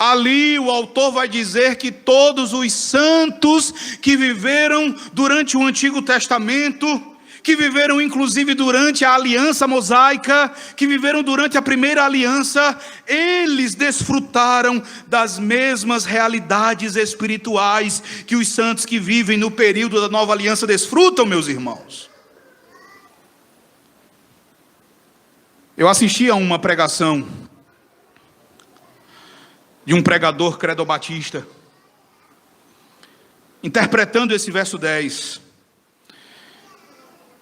Ali o autor vai dizer que todos os santos que viveram durante o Antigo Testamento, que viveram inclusive durante a aliança mosaica, que viveram durante a primeira aliança, eles desfrutaram das mesmas realidades espirituais que os santos que vivem no período da nova aliança desfrutam, meus irmãos. Eu assisti a uma pregação de um pregador credobatista, interpretando esse verso 10.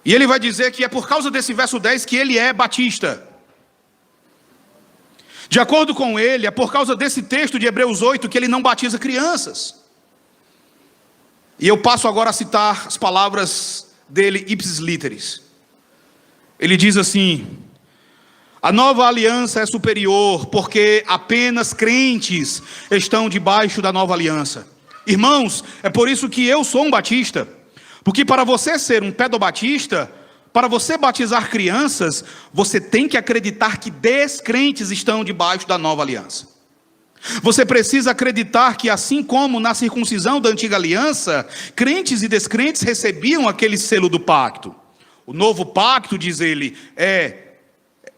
E ele vai dizer que é por causa desse verso 10 que ele é batista. De acordo com ele, é por causa desse texto de Hebreus 8 que ele não batiza crianças. E eu passo agora a citar as palavras dele, ipsis literis. Ele diz assim: a nova aliança é superior, porque apenas crentes estão debaixo da nova aliança. Irmãos, é por isso que eu sou um batista. Porque para você ser um pedobatista, para você batizar crianças, você tem que acreditar que descrentes estão debaixo da nova aliança. Você precisa acreditar que, assim como na circuncisão da antiga aliança, crentes e descrentes recebiam aquele selo do pacto. O novo pacto, diz ele,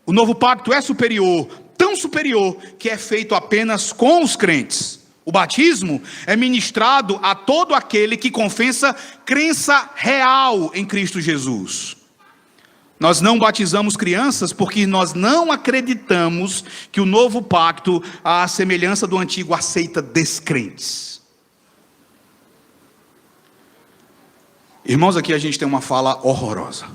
o novo pacto é superior, tão superior que é feito apenas com os crentes. O batismo é ministrado a todo aquele que confessa crença real em Cristo Jesus. Nós não batizamos crianças porque nós não acreditamos que o novo pacto, à semelhança do antigo, aceita descrentes. Irmãos, aqui a gente tem uma fala horrorosa.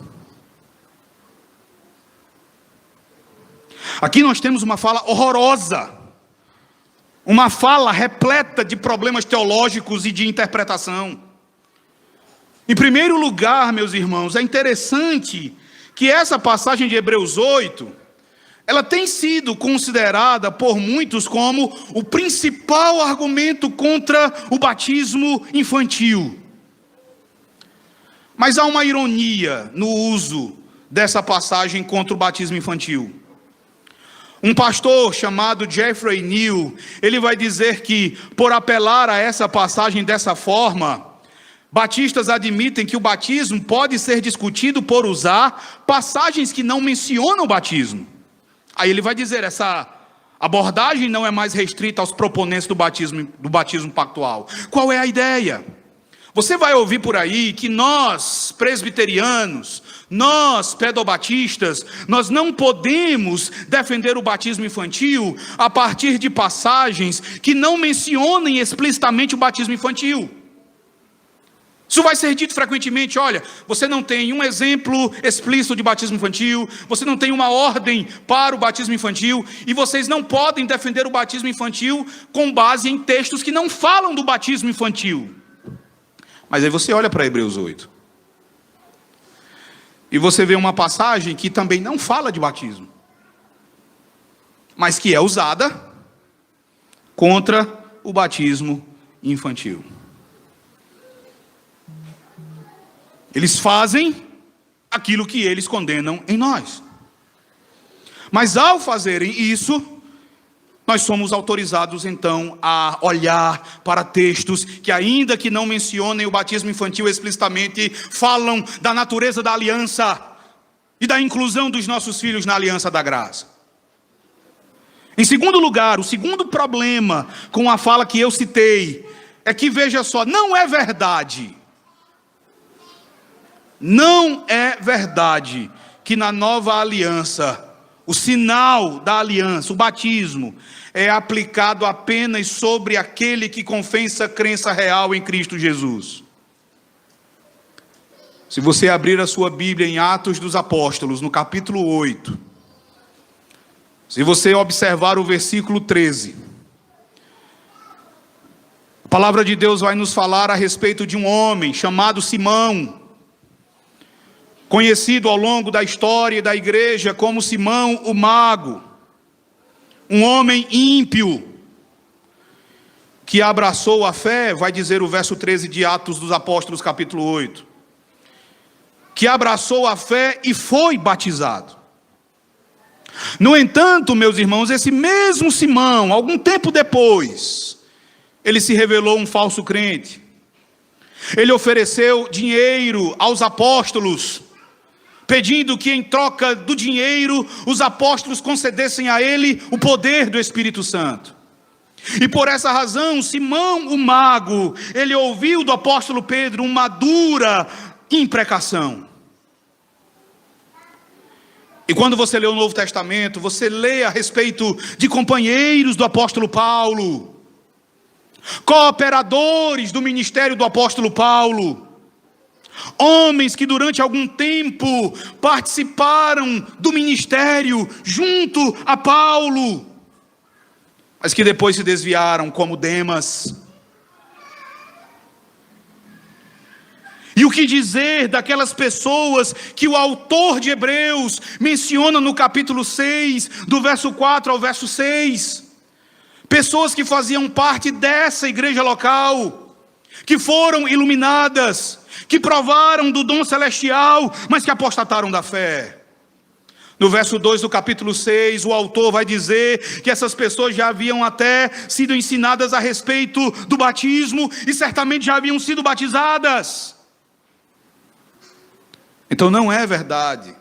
Aqui nós temos uma fala horrorosa. Uma fala repleta de problemas teológicos e de interpretação. Em primeiro lugar, meus irmãos, é interessante que essa passagem de Hebreus 8, ela tem sido considerada por muitos como o principal argumento contra o batismo infantil. Mas há uma ironia no uso dessa passagem contra o batismo infantil. Um pastor chamado Jeffrey Neal, ele vai dizer que, por apelar a essa passagem dessa forma, batistas admitem que o batismo pode ser discutido por usar passagens que não mencionam o batismo. Aí ele vai dizer, essa abordagem não é mais restrita aos proponentes do batismo pactual. Qual é a ideia? Você vai ouvir por aí que nós, presbiterianos, nós, pedobatistas, nós não podemos defender o batismo infantil a partir de passagens que não mencionem explicitamente o batismo infantil. Isso vai ser dito frequentemente, olha, você não tem um exemplo explícito de batismo infantil, você não tem uma ordem para o batismo infantil, e vocês não podem defender o batismo infantil com base em textos que não falam do batismo infantil. Mas aí você olha para Hebreus 8, e você vê uma passagem que também não fala de batismo, mas que é usada contra o batismo infantil. Eles fazem aquilo que eles condenam em nós. Mas ao fazerem isso, nós somos autorizados então a olhar para textos que, ainda que não mencionem o batismo infantil explicitamente, falam da natureza da aliança e da inclusão dos nossos filhos na aliança da graça. Em segundo lugar, o segundo problema com a fala que eu citei é que, veja só, não é verdade que na nova aliança, o sinal da aliança, o batismo, é aplicado apenas sobre aquele que confessa crença real em Cristo Jesus. Se você abrir a sua Bíblia em Atos dos Apóstolos, no capítulo 8, se você observar o versículo 13, a palavra de Deus vai nos falar a respeito de um homem chamado Simão, conhecido ao longo da história da igreja como Simão o Mago, um homem ímpio, que abraçou a fé, vai dizer o verso 13 de Atos dos Apóstolos, capítulo 8, que abraçou a fé e foi batizado. No entanto, meus irmãos, esse mesmo Simão, algum tempo depois, ele se revelou um falso crente. Ele ofereceu dinheiro aos apóstolos, pedindo que em troca do dinheiro os apóstolos concedessem a ele o poder do Espírito Santo. E por essa razão, Simão o Mago, ele ouviu do apóstolo Pedro uma dura imprecação. E quando você lê o Novo Testamento, você lê a respeito de companheiros do apóstolo Paulo, cooperadores do ministério do apóstolo Paulo, homens que durante algum tempo participaram do ministério junto a Paulo, mas que depois se desviaram, como Demas. E o que dizer daquelas pessoas que o autor de Hebreus menciona no capítulo 6, do verso 4 ao verso 6? Pessoas que faziam parte dessa igreja local, que foram iluminadas, que provaram do dom celestial, mas que apostataram da fé. No verso 2 do capítulo 6, o autor vai dizer que essas pessoas já haviam até sido ensinadas a respeito do batismo e certamente já haviam sido batizadas. Então não é verdade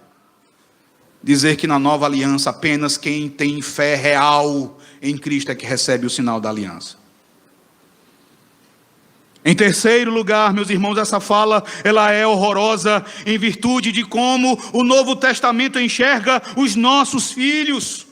dizer que na nova aliança apenas quem tem fé real em Cristo é que recebe o sinal da aliança. Em terceiro lugar, meus irmãos, essa fala, ela é horrorosa em virtude de como o Novo Testamento enxerga os nossos filhos.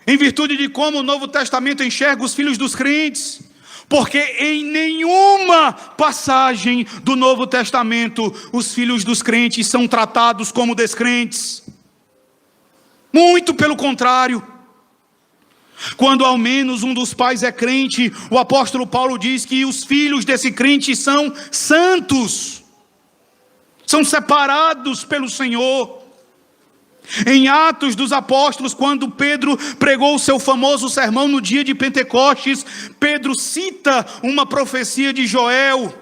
Em virtude de como o Novo Testamento enxerga os filhos dos crentes. Porque em nenhuma passagem do Novo Testamento os filhos dos crentes são tratados como descrentes. Muito pelo contrário. Quando ao menos um dos pais é crente, o apóstolo Paulo diz que os filhos desse crente são santos, são separados pelo Senhor. Em Atos dos Apóstolos, quando Pedro pregou o seu famoso sermão no dia de Pentecostes, Pedro cita uma profecia de Joel.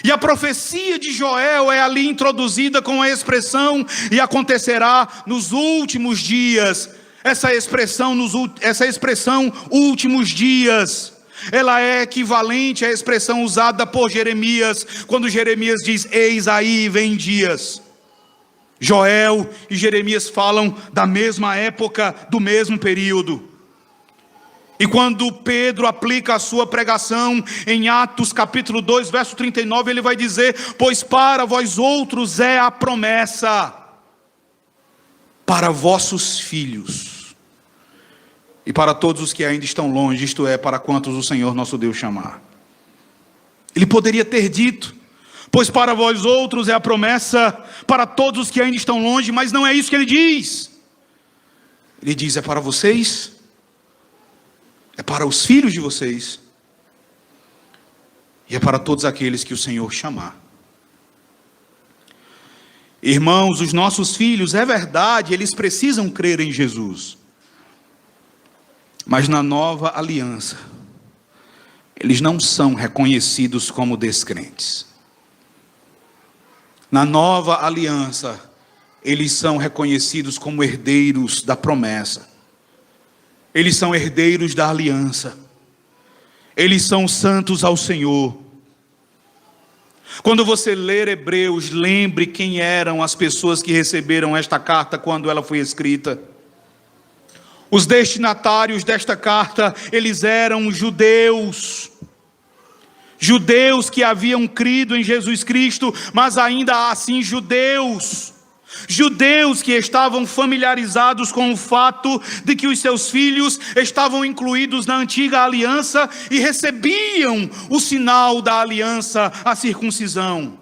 E a profecia de Joel é ali introduzida com a expressão: e acontecerá nos últimos dias. Essa expressão últimos dias, ela é equivalente à expressão usada por Jeremias, quando Jeremias diz: eis aí vem dias. Joel e Jeremias falam da mesma época, do mesmo período. E quando Pedro aplica a sua pregação em Atos capítulo 2, verso 39, ele vai dizer: pois para vós outros é a promessa, para vossos filhos, e para todos os que ainda estão longe, isto é, para quantos o Senhor nosso Deus chamar. Ele poderia ter dito: pois para vós outros é a promessa, para todos os que ainda estão longe, mas não é isso que ele diz. Ele diz: é para vocês, é para os filhos de vocês, e é para todos aqueles que o Senhor chamar. Irmãos, os nossos filhos, é verdade, eles precisam crer em Jesus. Mas na nova aliança, eles não são reconhecidos como descrentes. Na nova aliança, eles são reconhecidos como herdeiros da promessa. Eles são herdeiros da aliança. Eles são santos ao Senhor. Quando você ler Hebreus, lembre quem eram as pessoas que receberam esta carta quando ela foi escrita. Os destinatários desta carta, eles eram judeus. Judeus que haviam crido em Jesus Cristo, mas ainda assim judeus. Judeus que estavam familiarizados com o fato de que os seus filhos estavam incluídos na antiga aliança e recebiam o sinal da aliança, a circuncisão.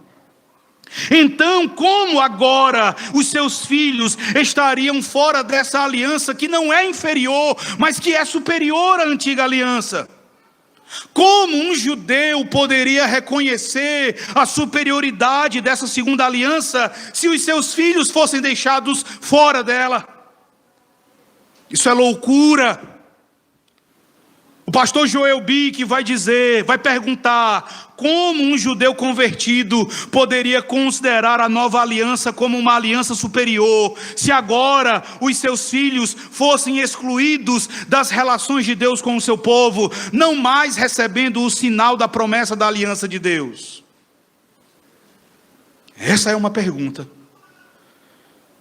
Então, como agora os seus filhos estariam fora dessa aliança que não é inferior, mas que é superior à antiga aliança? Como um judeu poderia reconhecer a superioridade dessa segunda aliança se os seus filhos fossem deixados fora dela? Isso é loucura. O pastor Joel Bick vai perguntar como um judeu convertido poderia considerar a nova aliança como uma aliança superior, se agora os seus filhos fossem excluídos das relações de Deus com o seu povo, não mais recebendo o sinal da promessa da aliança de Deus. Essa é uma pergunta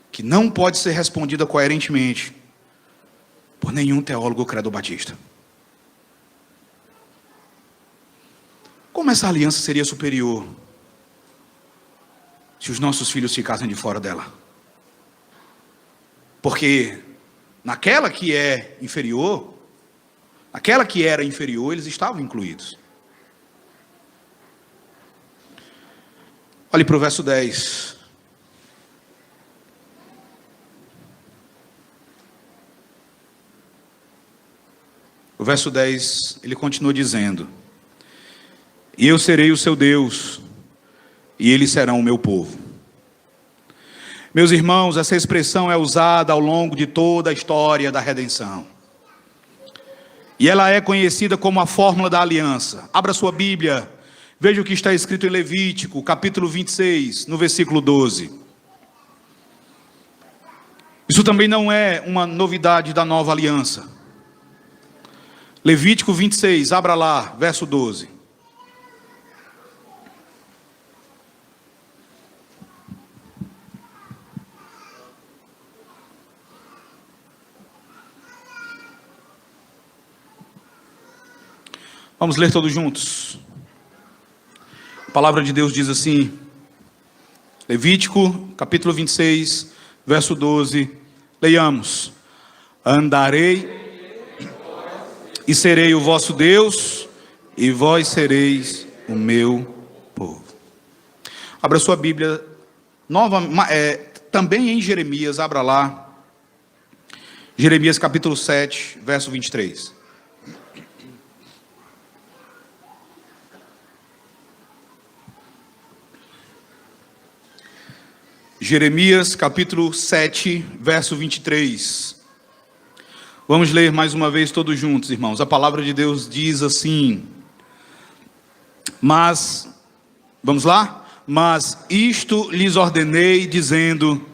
que não pode ser respondida coerentemente por nenhum teólogo credo-batista. Como essa aliança seria superior se os nossos filhos ficassem de fora dela? Porque naquela que é inferior, naquela que era inferior, eles estavam incluídos. Olhe para o verso 10. O verso 10, ele continua dizendo: e eu serei o seu Deus, e eles serão o meu povo. Meus irmãos, essa expressão é usada ao longo de toda a história da redenção. E ela é conhecida como a fórmula da aliança. Abra sua Bíblia Veja o que está escrito em Levítico, capítulo 26, no versículo 12. Isso também não é uma novidade da nova aliança. Levítico 26, abra lá, verso 12. Vamos ler todos juntos. A palavra de Deus diz assim, Levítico, capítulo 26, verso 12, leiamos. Andarei e serei o vosso Deus, e vós sereis o meu povo. Abra sua Bíblia, também em Jeremias, abra lá. Jeremias capítulo 7, verso 23. Jeremias capítulo 7, verso 23. Vamos ler mais uma vez todos juntos, irmãos. A palavra de Deus diz assim. Mas, vamos lá? Mas isto lhes ordenei, dizendo: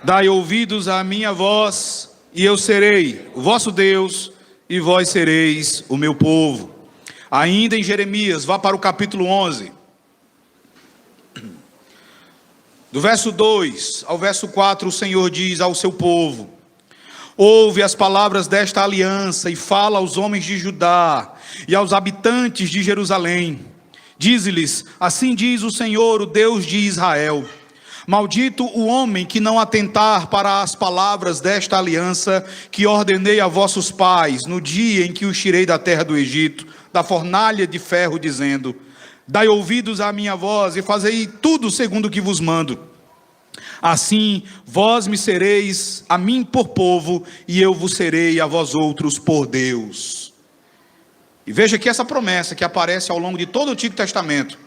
dai ouvidos à minha voz, e eu serei o vosso Deus, e vós sereis o meu povo. Ainda em Jeremias, vá para o capítulo 11. Do verso 2 ao verso 4, o Senhor diz ao seu povo: ouve as palavras desta aliança e fala aos homens de Judá e aos habitantes de Jerusalém. Dize-lhes: assim diz o Senhor, o Deus de Israel: maldito o homem que não atentar para as palavras desta aliança que ordenei a vossos pais no dia em que os tirei da terra do Egito, da fornalha de ferro, dizendo: dai ouvidos à minha voz e fazei tudo segundo o que vos mando. Assim vós me sereis a mim por povo, e eu vos serei a vós outros por Deus. E veja que essa promessa que aparece ao longo de todo o Antigo Testamento,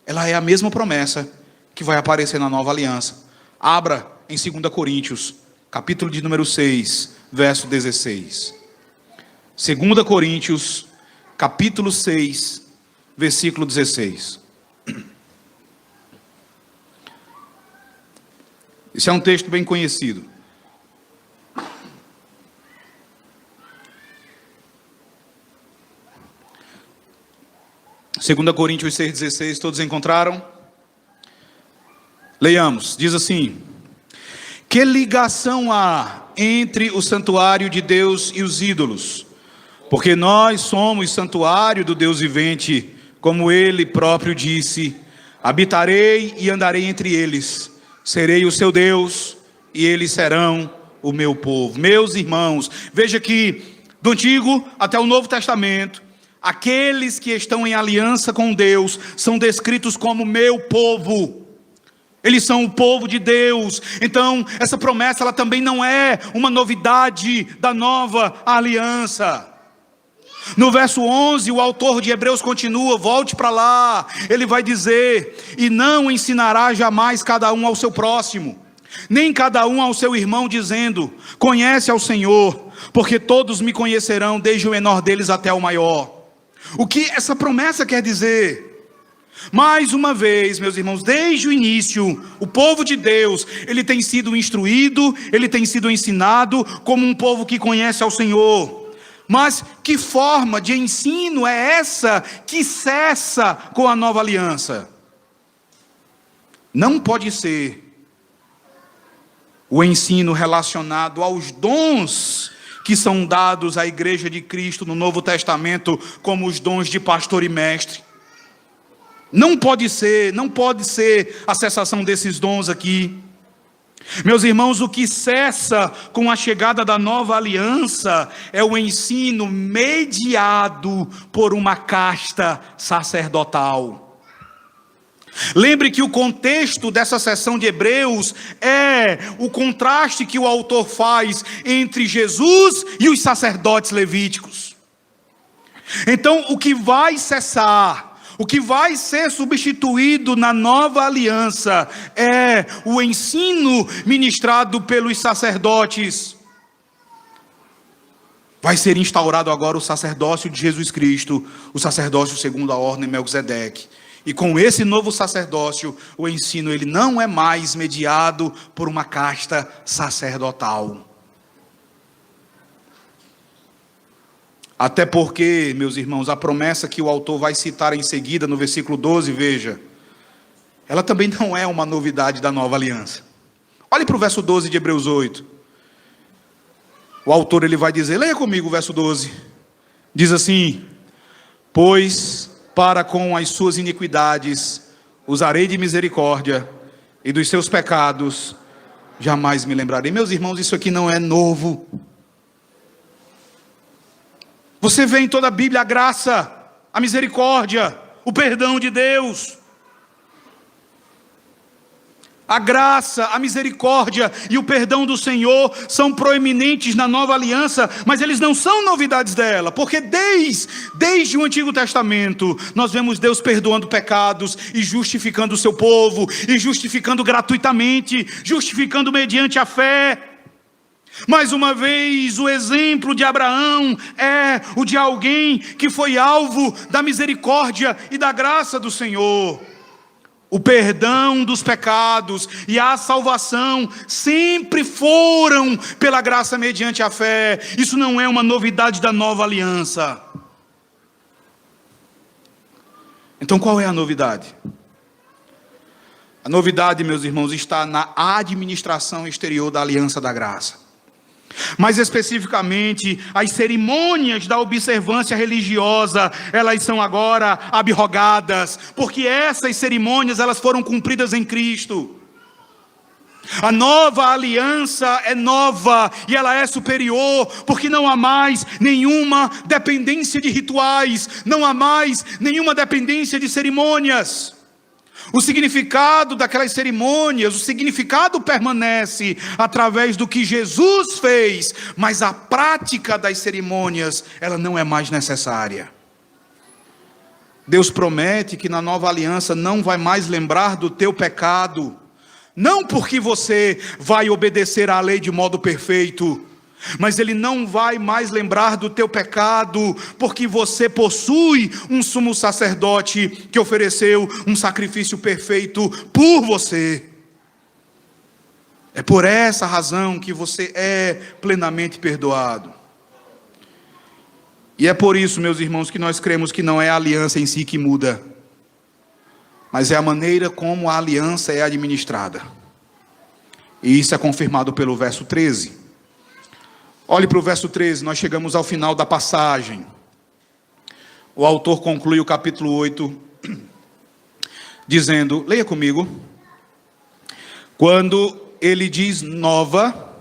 ela é a mesma promessa que vai aparecer na Nova Aliança. Abra em 2 Coríntios, capítulo de número 6, verso 16. 2 Coríntios, capítulo 6, versículo 16. Esse é um texto bem conhecido. Segunda Coríntios 6,16, todos encontraram? Leiamos, diz assim: que ligação há entre o santuário de Deus e os ídolos? Porque nós somos santuário do Deus vivente, como ele próprio disse: habitarei e andarei entre eles, serei o seu Deus, e eles serão o meu povo. Meus irmãos, veja que do Antigo até o Novo Testamento, aqueles que estão em aliança com Deus são descritos como meu povo. Eles são o povo de Deus. Então essa promessa, ela também não é uma novidade da nova aliança. No verso 11, o autor de Hebreus continua, volte para lá, ele vai dizer: e não ensinará jamais cada um ao seu próximo, nem cada um ao seu irmão, dizendo: conhece ao Senhor, porque todos me conhecerão, desde o menor deles até o maior. O que essa promessa quer dizer? Mais uma vez, meus irmãos, desde o início, o povo de Deus, ele tem sido instruído, ele tem sido ensinado como um povo que conhece ao Senhor. Mas que forma de ensino é essa que cessa com a nova aliança? Não pode ser o ensino relacionado aos dons que são dados à igreja de Cristo no Novo Testamento, como os dons de pastor e mestre. Não pode ser a cessação desses dons aqui. Meus irmãos, o que cessa com a chegada da nova aliança é o ensino mediado por uma casta sacerdotal. Lembre que o contexto dessa sessão de Hebreus é o contraste que o autor faz entre Jesus e os sacerdotes levíticos. Então, o que vai cessar, o que vai ser substituído na nova aliança é o ensino ministrado pelos sacerdotes. Vai ser instaurado agora o sacerdócio de Jesus Cristo, o sacerdócio segundo a ordem de Melquisedeque. E com esse novo sacerdócio, o ensino ele não é mais mediado por uma casta sacerdotal. Até porque, meus irmãos, a promessa que o autor vai citar em seguida, no versículo 12, veja, ela também não é uma novidade da nova aliança. Olhe para o verso 12 de Hebreus 8. O autor ele vai dizer, leia comigo o verso 12. Diz assim: pois para com as suas iniquidades usarei de misericórdia, e dos seus pecados jamais me lembrarei. Meus irmãos, isso aqui não é novo. Você vê em toda a Bíblia a graça, a misericórdia, o perdão de Deus. A graça, a misericórdia e o perdão do Senhor são proeminentes na nova aliança, mas eles não são novidades dela, porque desde o Antigo Testamento, nós vemos Deus perdoando pecados e justificando o seu povo, e justificando gratuitamente, justificando mediante a fé. Mais uma vez, o exemplo de Abraão é o de alguém que foi alvo da misericórdia e da graça do Senhor. O perdão dos pecados e a salvação sempre foram pela graça mediante a fé. Isso não é uma novidade da nova aliança. Então qual é a novidade? A novidade, meus irmãos, está na administração exterior da aliança da graça. Mais especificamente, as cerimônias da observância religiosa, elas são agora abrogadas, porque essas cerimônias, elas foram cumpridas em Cristo. A nova aliança é nova e ela é superior, porque não há mais nenhuma dependência de rituais, não há mais nenhuma dependência de cerimônias. O significado daquelas cerimônias, o significado permanece através do que Jesus fez, mas a prática das cerimônias, ela não é mais necessária. Deus promete que na nova aliança não vai mais lembrar do teu pecado, não porque você vai obedecer à lei de modo perfeito, mas Ele não vai mais lembrar do teu pecado, porque você possui um sumo sacerdote que ofereceu um sacrifício perfeito por você. É por essa razão que você é plenamente perdoado. E é por isso, meus irmãos, que nós cremos que não é a aliança em si que muda, mas é a maneira como a aliança é administrada. E isso é confirmado pelo verso 13. Olhe para o verso 13, nós chegamos ao final da passagem. O autor conclui o capítulo 8, dizendo, leia comigo, quando ele diz nova,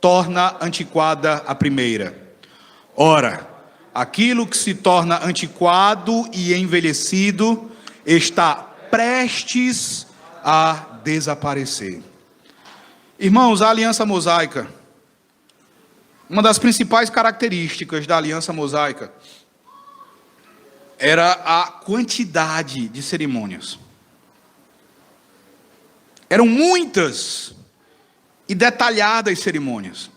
torna antiquada a primeira. Ora, aquilo que se torna antiquado e envelhecido, está prestes a desaparecer. Irmãos, a aliança mosaica, uma das principais características da aliança mosaica era a quantidade de cerimônias. Eram muitas e detalhadas cerimônias.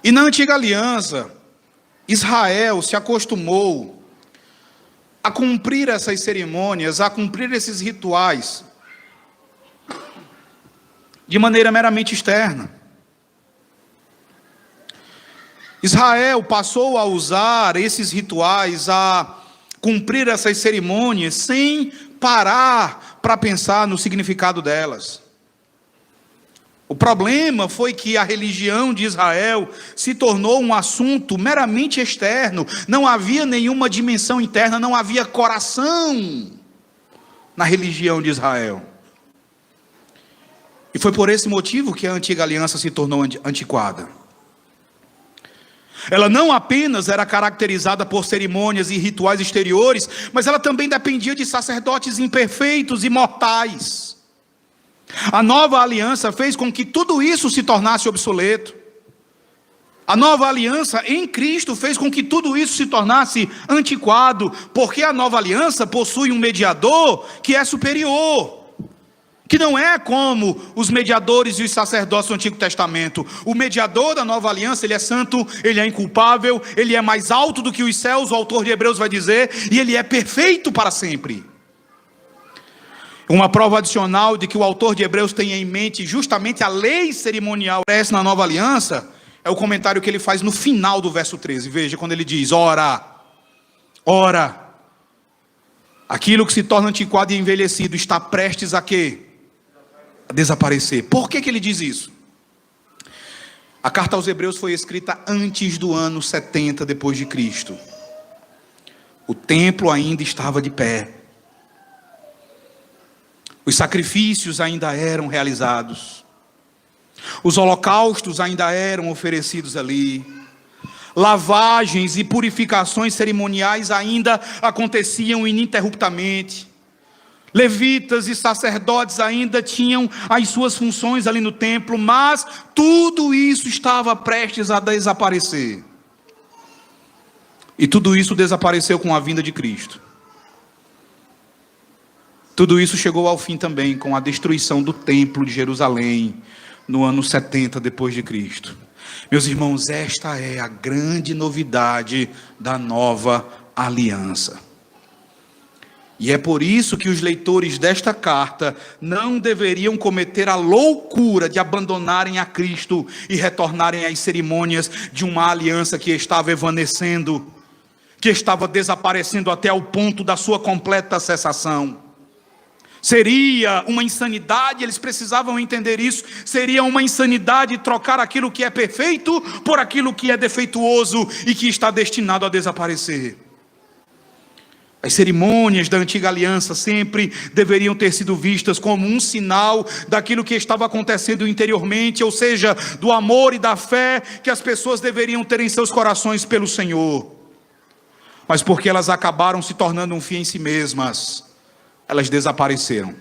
E na antiga aliança, Israel se acostumou a cumprir essas cerimônias, a cumprir esses rituais de maneira meramente externa. Israel passou a usar esses rituais, a cumprir essas cerimônias, sem parar para pensar no significado delas. O problema foi que a religião de Israel se tornou um assunto meramente externo, não havia nenhuma dimensão interna, não havia coração na religião de Israel. E foi por esse motivo que a antiga aliança se tornou antiquada. Ela não apenas era caracterizada por cerimônias e rituais exteriores, mas ela também dependia de sacerdotes imperfeitos e mortais. A nova aliança fez com que tudo isso se tornasse obsoleto. A nova aliança em Cristo fez com que tudo isso se tornasse antiquado, porque a nova aliança possui um mediador que é superior, que não é como os mediadores e os sacerdotes do Antigo Testamento. O mediador da nova aliança, ele é santo, ele é inculpável, ele é mais alto do que os céus, o autor de Hebreus vai dizer, e ele é perfeito para sempre. Uma prova adicional de que o autor de Hebreus tem em mente justamente a lei cerimonial na nova aliança, é o comentário que ele faz no final do verso 13. Veja, quando ele diz: ora, aquilo que se torna antiquado e envelhecido está prestes a quê? A desaparecer. Por que ele diz isso? A carta aos Hebreus foi escrita antes do ano 70 depois de Cristo. O templo ainda estava de pé. Os sacrifícios ainda eram realizados. Os holocaustos ainda eram oferecidos ali. Lavagens e purificações cerimoniais ainda aconteciam ininterruptamente. Levitas e sacerdotes ainda tinham as suas funções ali no templo, mas tudo isso estava prestes a desaparecer. E tudo isso desapareceu com a vinda de Cristo. Tudo isso chegou ao fim também com a destruição do templo de Jerusalém, no ano 70 depois de Cristo. Meus irmãos, esta é a grande novidade da nova aliança. E é por isso que os leitores desta carta não deveriam cometer a loucura de abandonarem a Cristo e retornarem às cerimônias de uma aliança que estava evanecendo, que estava desaparecendo até o ponto da sua completa cessação. Seria uma insanidade, eles precisavam entender isso, seria uma insanidade trocar aquilo que é perfeito por aquilo que é defeituoso e que está destinado a desaparecer. As cerimônias da antiga aliança sempre deveriam ter sido vistas como um sinal daquilo que estava acontecendo interiormente, ou seja, do amor e da fé que as pessoas deveriam ter em seus corações pelo Senhor. Mas porque elas acabaram se tornando um fim em si mesmas, elas desapareceram.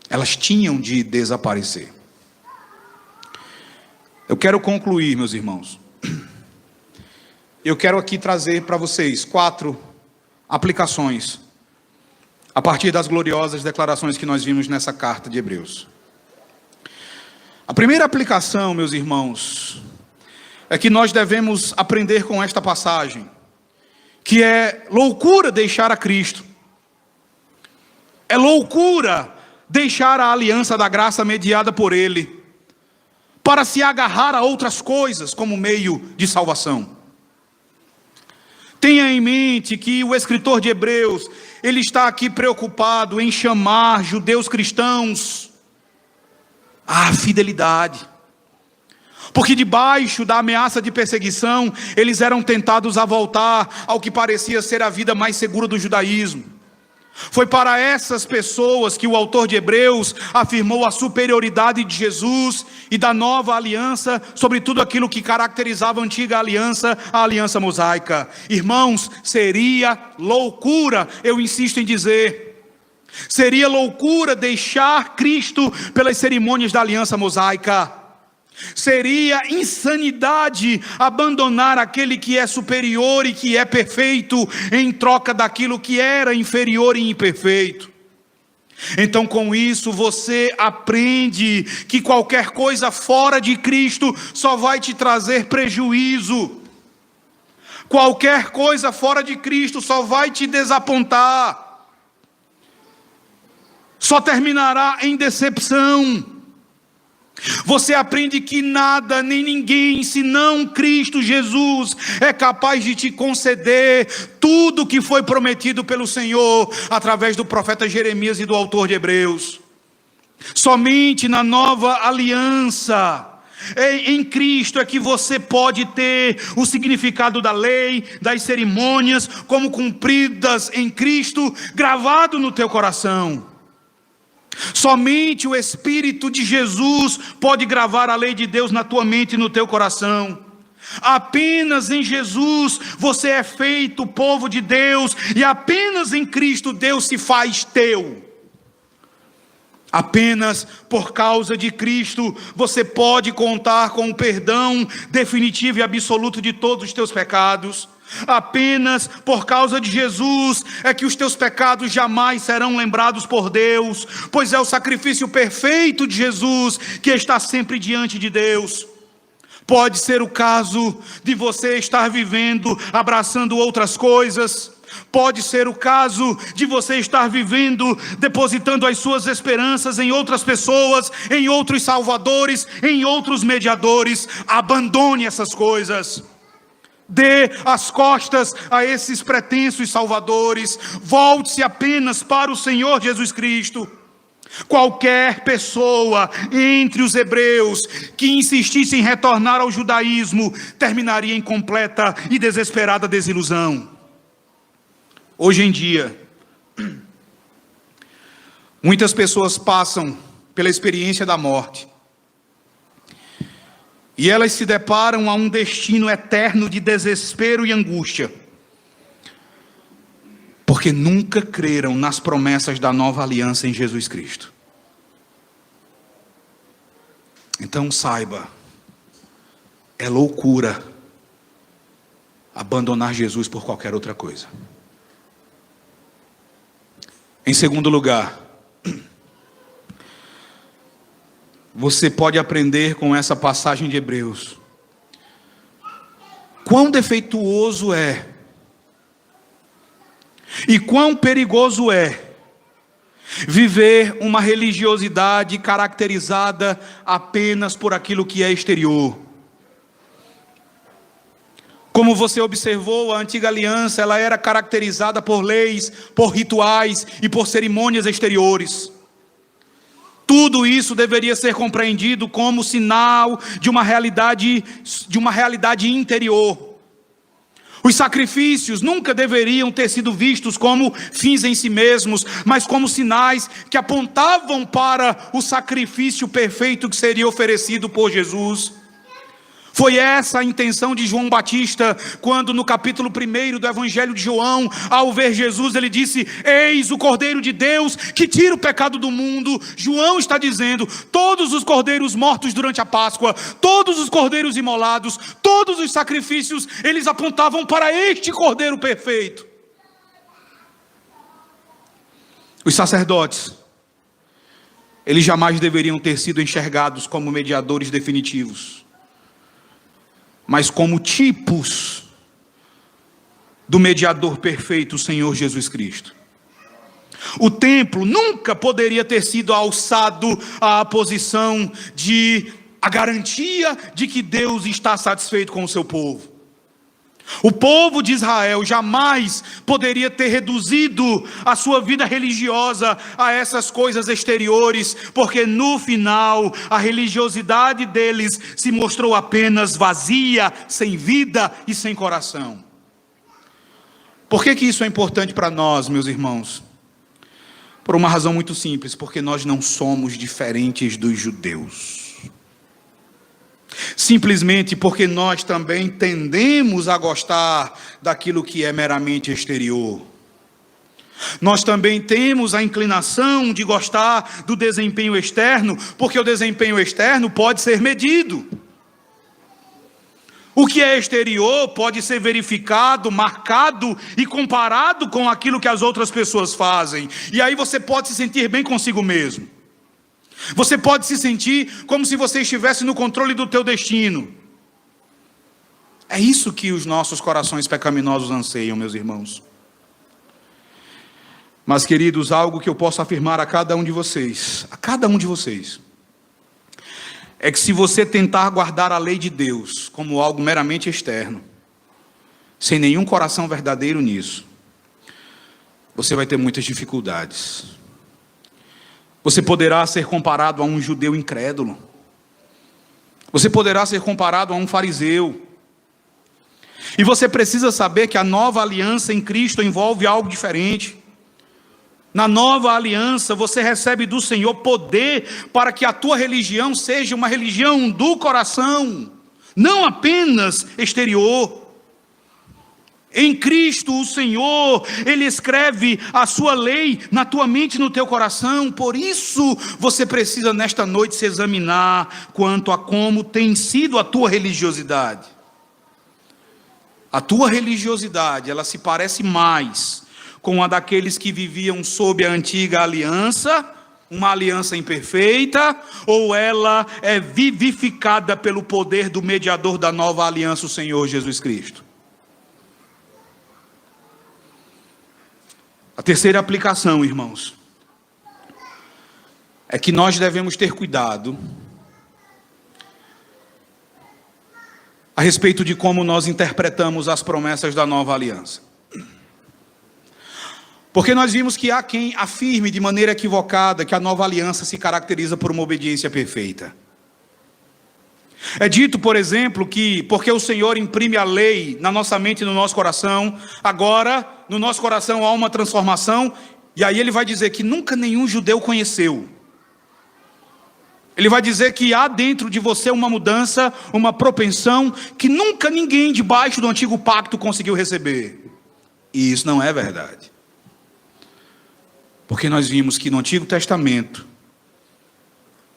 Elas tinham de desaparecer. Eu quero concluir, meus irmãos. Eu quero aqui trazer para vocês 4 aplicações a partir das gloriosas declarações que nós vimos nessa carta de Hebreus. A primeira aplicação, meus irmãos, é que nós devemos aprender com esta passagem, que é loucura deixar a Cristo. É loucura deixar a aliança da graça mediada por Ele, para se agarrar a outras coisas como meio de salvação. Tenha em mente que o escritor de Hebreus, ele está aqui preocupado em chamar judeus cristãos à fidelidade. Porque debaixo da ameaça de perseguição, eles eram tentados a voltar ao que parecia ser a vida mais segura do judaísmo. Foi para essas pessoas que o autor de Hebreus afirmou a superioridade de Jesus e da nova aliança sobre tudo aquilo que caracterizava a antiga aliança, a aliança mosaica. Irmãos, seria loucura, eu insisto em dizer, seria loucura deixar Cristo pelas cerimônias da aliança mosaica. Seria insanidade abandonar aquele que é superior e que é perfeito em troca daquilo que era inferior e imperfeito. Então, com isso, você aprende que qualquer coisa fora de Cristo só vai te trazer prejuízo. Qualquer coisa fora de Cristo só vai te desapontar. Só terminará em decepção. Você aprende que nada nem ninguém, senão Cristo Jesus, é capaz de te conceder tudo que foi prometido pelo Senhor, através do profeta Jeremias e do autor de Hebreus. Somente na nova aliança, em Cristo, é que você pode ter o significado da lei, das cerimônias, como cumpridas em Cristo, gravado no teu coração. Somente o Espírito de Jesus pode gravar a lei de Deus na tua mente e no teu coração. Apenas em Jesus você é feito povo de Deus, e apenas em Cristo Deus se faz teu. Apenas por causa de Cristo você pode contar com o perdão definitivo e absoluto de todos os teus pecados. Apenas por causa de Jesus é que os teus pecados jamais serão lembrados por Deus, pois é o sacrifício perfeito de Jesus que está sempre diante de Deus. Pode ser o caso de você estar vivendo, abraçando outras coisas. Pode ser o caso de você estar vivendo, depositando as suas esperanças em outras pessoas, em outros salvadores, em outros mediadores. Abandone essas coisas. Dê as costas a esses pretensos salvadores. Volte-se apenas para o Senhor Jesus Cristo. Qualquer pessoa entre os hebreus que insistisse em retornar ao judaísmo terminaria em completa e desesperada desilusão. Hoje em dia, muitas pessoas passam pela experiência da morte e elas se deparam a um destino eterno de desespero e angústia, porque nunca creram nas promessas da nova aliança em Jesus Cristo. Então saiba, é loucura abandonar Jesus por qualquer outra coisa. Em segundo lugar, você pode aprender com essa passagem de Hebreus quão defeituoso é e quão perigoso é viver uma religiosidade caracterizada apenas por aquilo que é exterior. Como você observou, a antiga aliança, ela era caracterizada por leis, por rituais e por cerimônias exteriores. Tudo isso deveria ser compreendido como sinal de uma realidade interior. Os sacrifícios nunca deveriam ter sido vistos como fins em si mesmos, mas como sinais que apontavam para o sacrifício perfeito que seria oferecido por Jesus. Foi essa a intenção de João Batista, quando no capítulo 1 do Evangelho de João, ao ver Jesus, ele disse: eis o Cordeiro de Deus que tira o pecado do mundo. João está dizendo, todos os cordeiros mortos durante a Páscoa, todos os cordeiros imolados, todos os sacrifícios, eles apontavam para este Cordeiro perfeito. Os sacerdotes, eles jamais deveriam ter sido enxergados como mediadores definitivos, mas como tipos do mediador perfeito, o Senhor Jesus Cristo. O templo nunca poderia ter sido alçado à posição de a garantia de que Deus está satisfeito com o seu povo. O povo de Israel jamais poderia ter reduzido a sua vida religiosa a essas coisas exteriores, porque no final a religiosidade deles se mostrou apenas vazia, sem vida e sem coração. Por que isso é importante para nós, meus irmãos? Por uma razão muito simples, porque nós não somos diferentes dos judeus. Simplesmente porque nós também tendemos a gostar daquilo que é meramente exterior. Nós também temos a inclinação de gostar do desempenho externo, porque o desempenho externo pode ser medido. O que é exterior pode ser verificado, marcado e comparado com aquilo que as outras pessoas fazem. E aí você pode se sentir bem consigo mesmo. Você pode se sentir como se você estivesse no controle do teu destino. É isso que os nossos corações pecaminosos anseiam, meus irmãos. Mas, queridos, algo que eu posso afirmar a cada um de vocês, é que se você tentar guardar a lei de Deus como algo meramente externo, sem nenhum coração verdadeiro nisso, você vai ter muitas dificuldades. Você poderá ser comparado a um judeu incrédulo. Você poderá ser comparado a um fariseu. E você precisa saber que a nova aliança em Cristo envolve algo diferente. Na nova aliança você recebe do Senhor poder para que a tua religião seja uma religião do coração, não apenas exterior. Em Cristo o Senhor, Ele escreve a sua lei na tua mente e no teu coração. Por isso você precisa nesta noite se examinar quanto a como tem sido a tua religiosidade. A tua religiosidade, ela se parece mais com a daqueles que viviam sob a antiga aliança, uma aliança imperfeita, ou ela é vivificada pelo poder do mediador da nova aliança, o Senhor Jesus Cristo? A terceira aplicação, irmãos, é que nós devemos ter cuidado a respeito de como nós interpretamos as promessas da nova aliança. Porque nós vimos que há quem afirme de maneira equivocada que a nova aliança se caracteriza por uma obediência perfeita. É dito, por exemplo, que porque o Senhor imprime a lei na nossa mente e no nosso coração, agora no nosso coração há uma transformação, e aí ele vai dizer que nunca nenhum judeu conheceu. Ele vai dizer que há dentro de você uma mudança, uma propensão que nunca ninguém debaixo do antigo pacto conseguiu receber. E isso não é verdade. Porque nós vimos que no Antigo Testamento,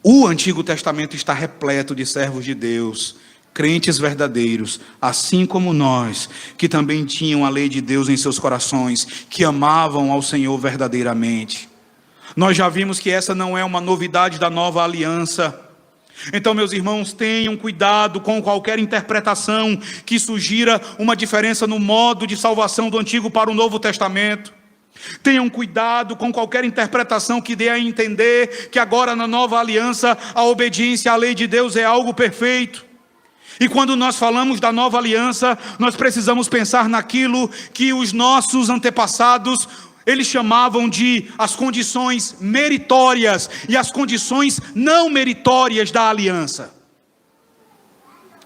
o Antigo Testamento está repleto de servos de Deus, crentes verdadeiros, assim como nós, que também tinham a lei de Deus em seus corações, que amavam ao Senhor verdadeiramente. Nós já vimos que essa não é uma novidade da nova aliança. Então, meus irmãos, tenham cuidado com qualquer interpretação que sugira uma diferença no modo de salvação do Antigo para o Novo Testamento. Tenham cuidado com qualquer interpretação que dê a entender que agora na nova aliança a obediência à lei de Deus é algo perfeito. E quando nós falamos da nova aliança, nós precisamos pensar naquilo que os nossos antepassados, eles chamavam de as condições meritórias e as condições não meritórias da aliança.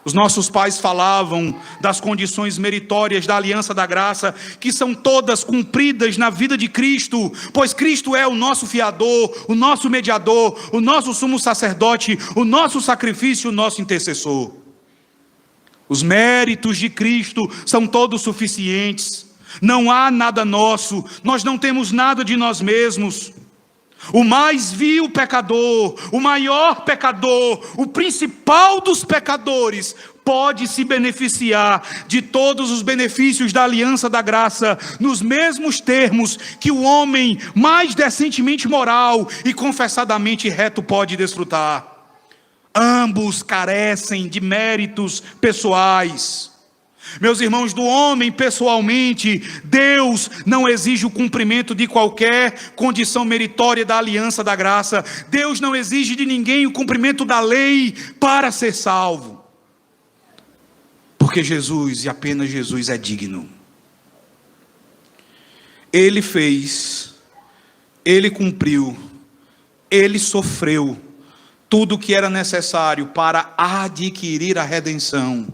Os nossos pais falavam das condições meritórias da aliança da graça, que são todas cumpridas na vida de Cristo, pois Cristo é o nosso fiador, o nosso mediador, o nosso sumo sacerdote, o nosso sacrifício, o nosso intercessor. Os méritos de Cristo são todos suficientes, não há nada nosso, nós não temos nada de nós mesmos. O mais vil pecador, o maior pecador, o principal dos pecadores, pode se beneficiar de todos os benefícios da aliança da graça, nos mesmos termos que o homem mais decentemente moral e confessadamente reto pode desfrutar. Ambos carecem de méritos pessoais. Meus irmãos, do homem pessoalmente, Deus não exige o cumprimento de qualquer condição meritória da aliança da graça. Deus não exige de ninguém o cumprimento da lei para ser salvo. Porque Jesus, e apenas Jesus, é digno. Ele fez, Ele cumpriu, Ele sofreu tudo o que era necessário para adquirir a redenção.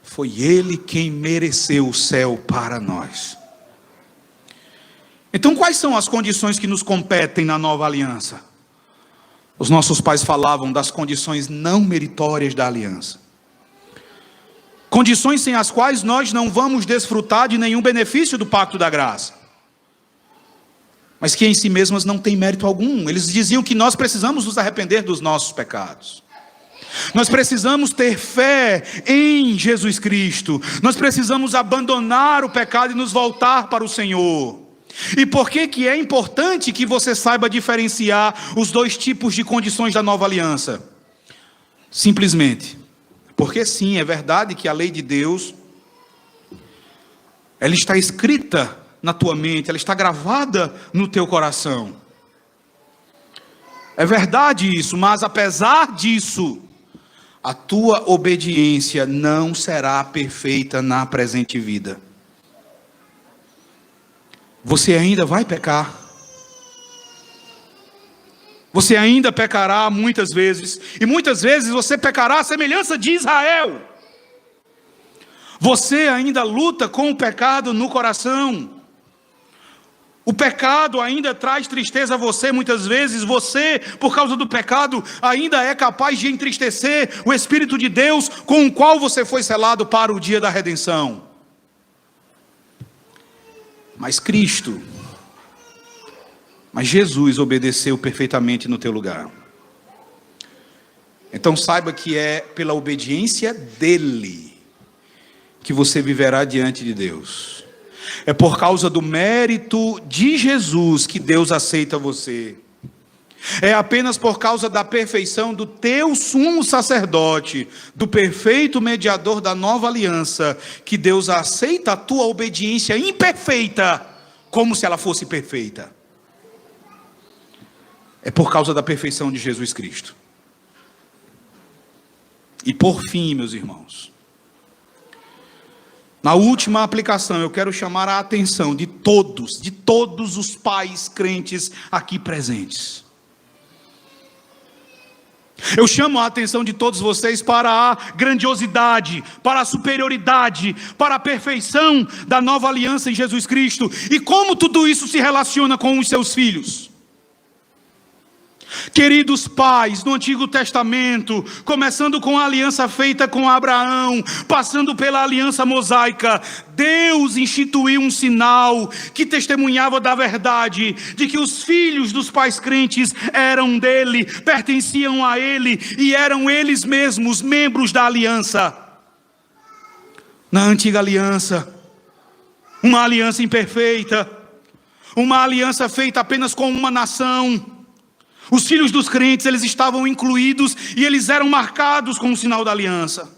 Foi Ele quem mereceu o céu para nós. Então, quais são as condições que nos competem na nova aliança? Os nossos pais falavam das condições não meritórias da aliança. Condições sem as quais nós não vamos desfrutar de nenhum benefício do pacto da graça. Mas que em si mesmas não têm mérito algum. Eles diziam que nós precisamos nos arrepender dos nossos pecados. Nós precisamos ter fé em Jesus Cristo. Nós precisamos abandonar o pecado e nos voltar para o Senhor. E por que é importante que você saiba diferenciar os dois tipos de condições da nova aliança? Simplesmente porque sim, é verdade que a lei de Deus, ela está escrita na tua mente, ela está gravada no teu coração. É verdade isso, mas apesar disso, a tua obediência não será perfeita na presente vida. Você ainda vai pecar. Você ainda pecará muitas vezes. E muitas vezes você pecará à semelhança de Israel. Você ainda luta com o pecado no coração. O pecado ainda traz tristeza a você muitas vezes. Você, por causa do pecado, ainda é capaz de entristecer o Espírito de Deus com o qual você foi selado para o dia da redenção. Mas Jesus obedeceu perfeitamente no teu lugar. Então saiba que é pela obediência dele que você viverá diante de Deus. É por causa do mérito de Jesus que Deus aceita você. É apenas por causa da perfeição do teu sumo sacerdote, do perfeito mediador da nova aliança, que Deus aceita a tua obediência imperfeita, como se ela fosse perfeita. É por causa da perfeição de Jesus Cristo. E por fim, meus irmãos, na última aplicação, eu quero chamar a atenção de todos os pais crentes aqui presentes. Eu chamo a atenção de todos vocês para a grandiosidade, para a superioridade, para a perfeição da nova aliança em Jesus Cristo. E como tudo isso se relaciona com os seus filhos. Queridos pais, no Antigo Testamento, começando com a aliança feita com Abraão, passando pela aliança mosaica, Deus instituiu um sinal que testemunhava da verdade, de que os filhos dos pais crentes eram dele, pertenciam a ele e eram eles mesmos membros da aliança. Na antiga aliança, uma aliança imperfeita, uma aliança feita apenas com uma nação. Os filhos dos crentes, eles estavam incluídos e eles eram marcados com o sinal da aliança.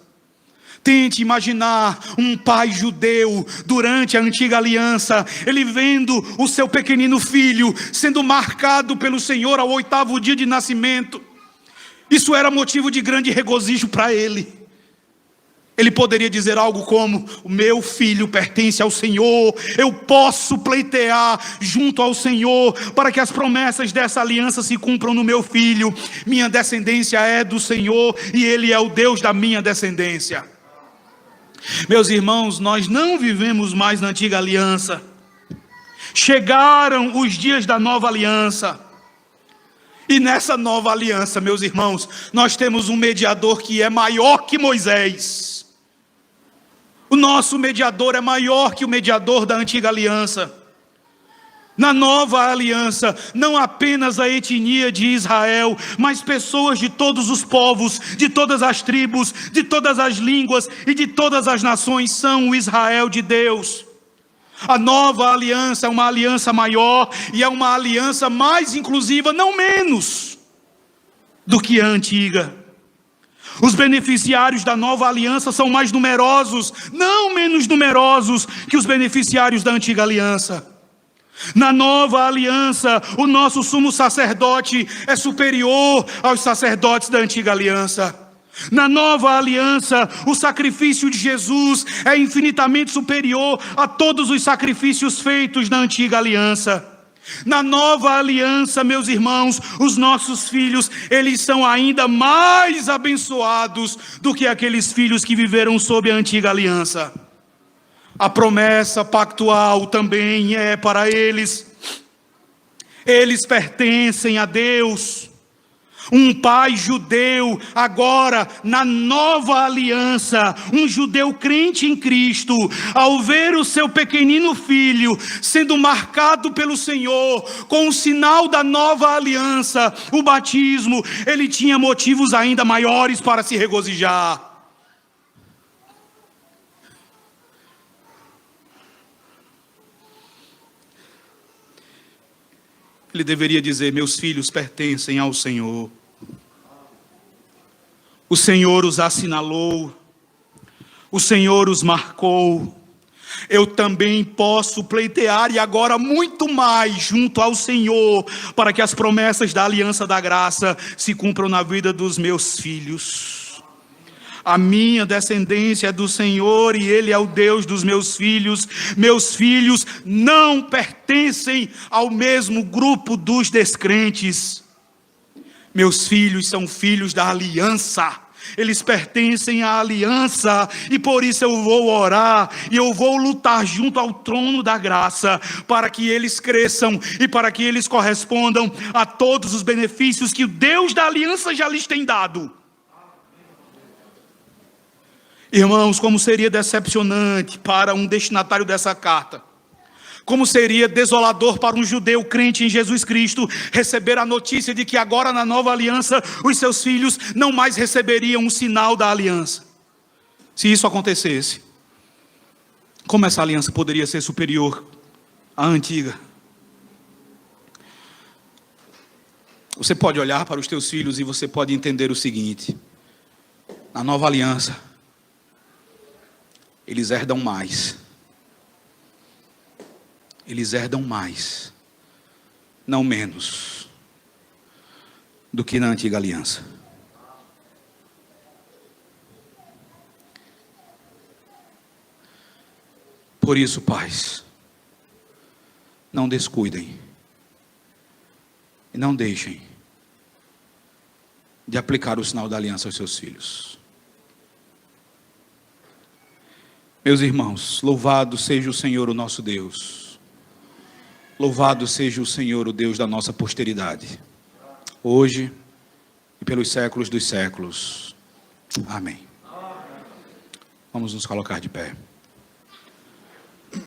Tente imaginar um pai judeu durante a antiga aliança, ele vendo o seu pequenino filho sendo marcado pelo Senhor ao 8º dia de nascimento. Isso era motivo de grande regozijo para ele. Ele poderia dizer algo como: o meu filho pertence ao Senhor, eu posso pleitear junto ao Senhor, para que as promessas dessa aliança se cumpram no meu filho. Minha descendência é do Senhor, e Ele é o Deus da minha descendência. Meus irmãos, nós não vivemos mais na antiga aliança. Chegaram os dias da nova aliança. E nessa nova aliança, meus irmãos, nós temos um mediador que é maior que Moisés. O nosso mediador é maior que o mediador da antiga aliança. Na nova aliança, não apenas a etnia de Israel, mas pessoas de todos os povos, de todas as tribos, de todas as línguas e de todas as nações são o Israel de Deus. A nova aliança é uma aliança maior e é uma aliança mais inclusiva, não menos do que a antiga. Os beneficiários da nova aliança são mais numerosos, não menos numerosos que os beneficiários da antiga aliança. Na nova aliança, o nosso sumo sacerdote é superior aos sacerdotes da antiga aliança. Na nova aliança, o sacrifício de Jesus é infinitamente superior a todos os sacrifícios feitos na antiga aliança. Na nova aliança, meus irmãos, os nossos filhos, eles são ainda mais abençoados do que aqueles filhos que viveram sob a antiga aliança. A promessa pactual também é para eles. Eles pertencem a Deus. Um pai judeu, agora na nova aliança, um judeu crente em Cristo, ao ver o seu pequenino filho sendo marcado pelo Senhor com o sinal da nova aliança, o batismo, ele tinha motivos ainda maiores para se regozijar. Ele deveria dizer: meus filhos pertencem ao Senhor. O Senhor os assinalou, o Senhor os marcou. Eu também posso pleitear, e agora muito mais, junto ao Senhor, para que as promessas da aliança da graça se cumpram na vida dos meus filhos. A minha descendência é do Senhor e Ele é o Deus dos meus filhos. Meus filhos não pertencem ao mesmo grupo dos descrentes. Meus filhos são filhos da aliança. Eles pertencem à aliança, e por isso eu vou orar e eu vou lutar junto ao trono da graça, para que eles cresçam e para que eles correspondam a todos os benefícios que o Deus da aliança já lhes tem dado. Irmãos, como seria decepcionante para um destinatário dessa carta, como seria desolador para um judeu crente em Jesus Cristo receber a notícia de que agora na nova aliança os seus filhos não mais receberiam o sinal da aliança. Se isso acontecesse, Como essa aliança poderia ser superior à antiga? Você pode olhar para os teus filhos e você pode entender o seguinte: na nova aliança, eles herdam mais. Eles herdam mais, não menos, do que na antiga aliança. Por isso, pais, não descuidem e não deixem de aplicar o sinal da aliança aos seus filhos. Meus irmãos, louvado seja o Senhor, o nosso Deus. Louvado seja o Senhor, o Deus da nossa posteridade, hoje e pelos séculos dos séculos. Amém. Vamos nos colocar de pé.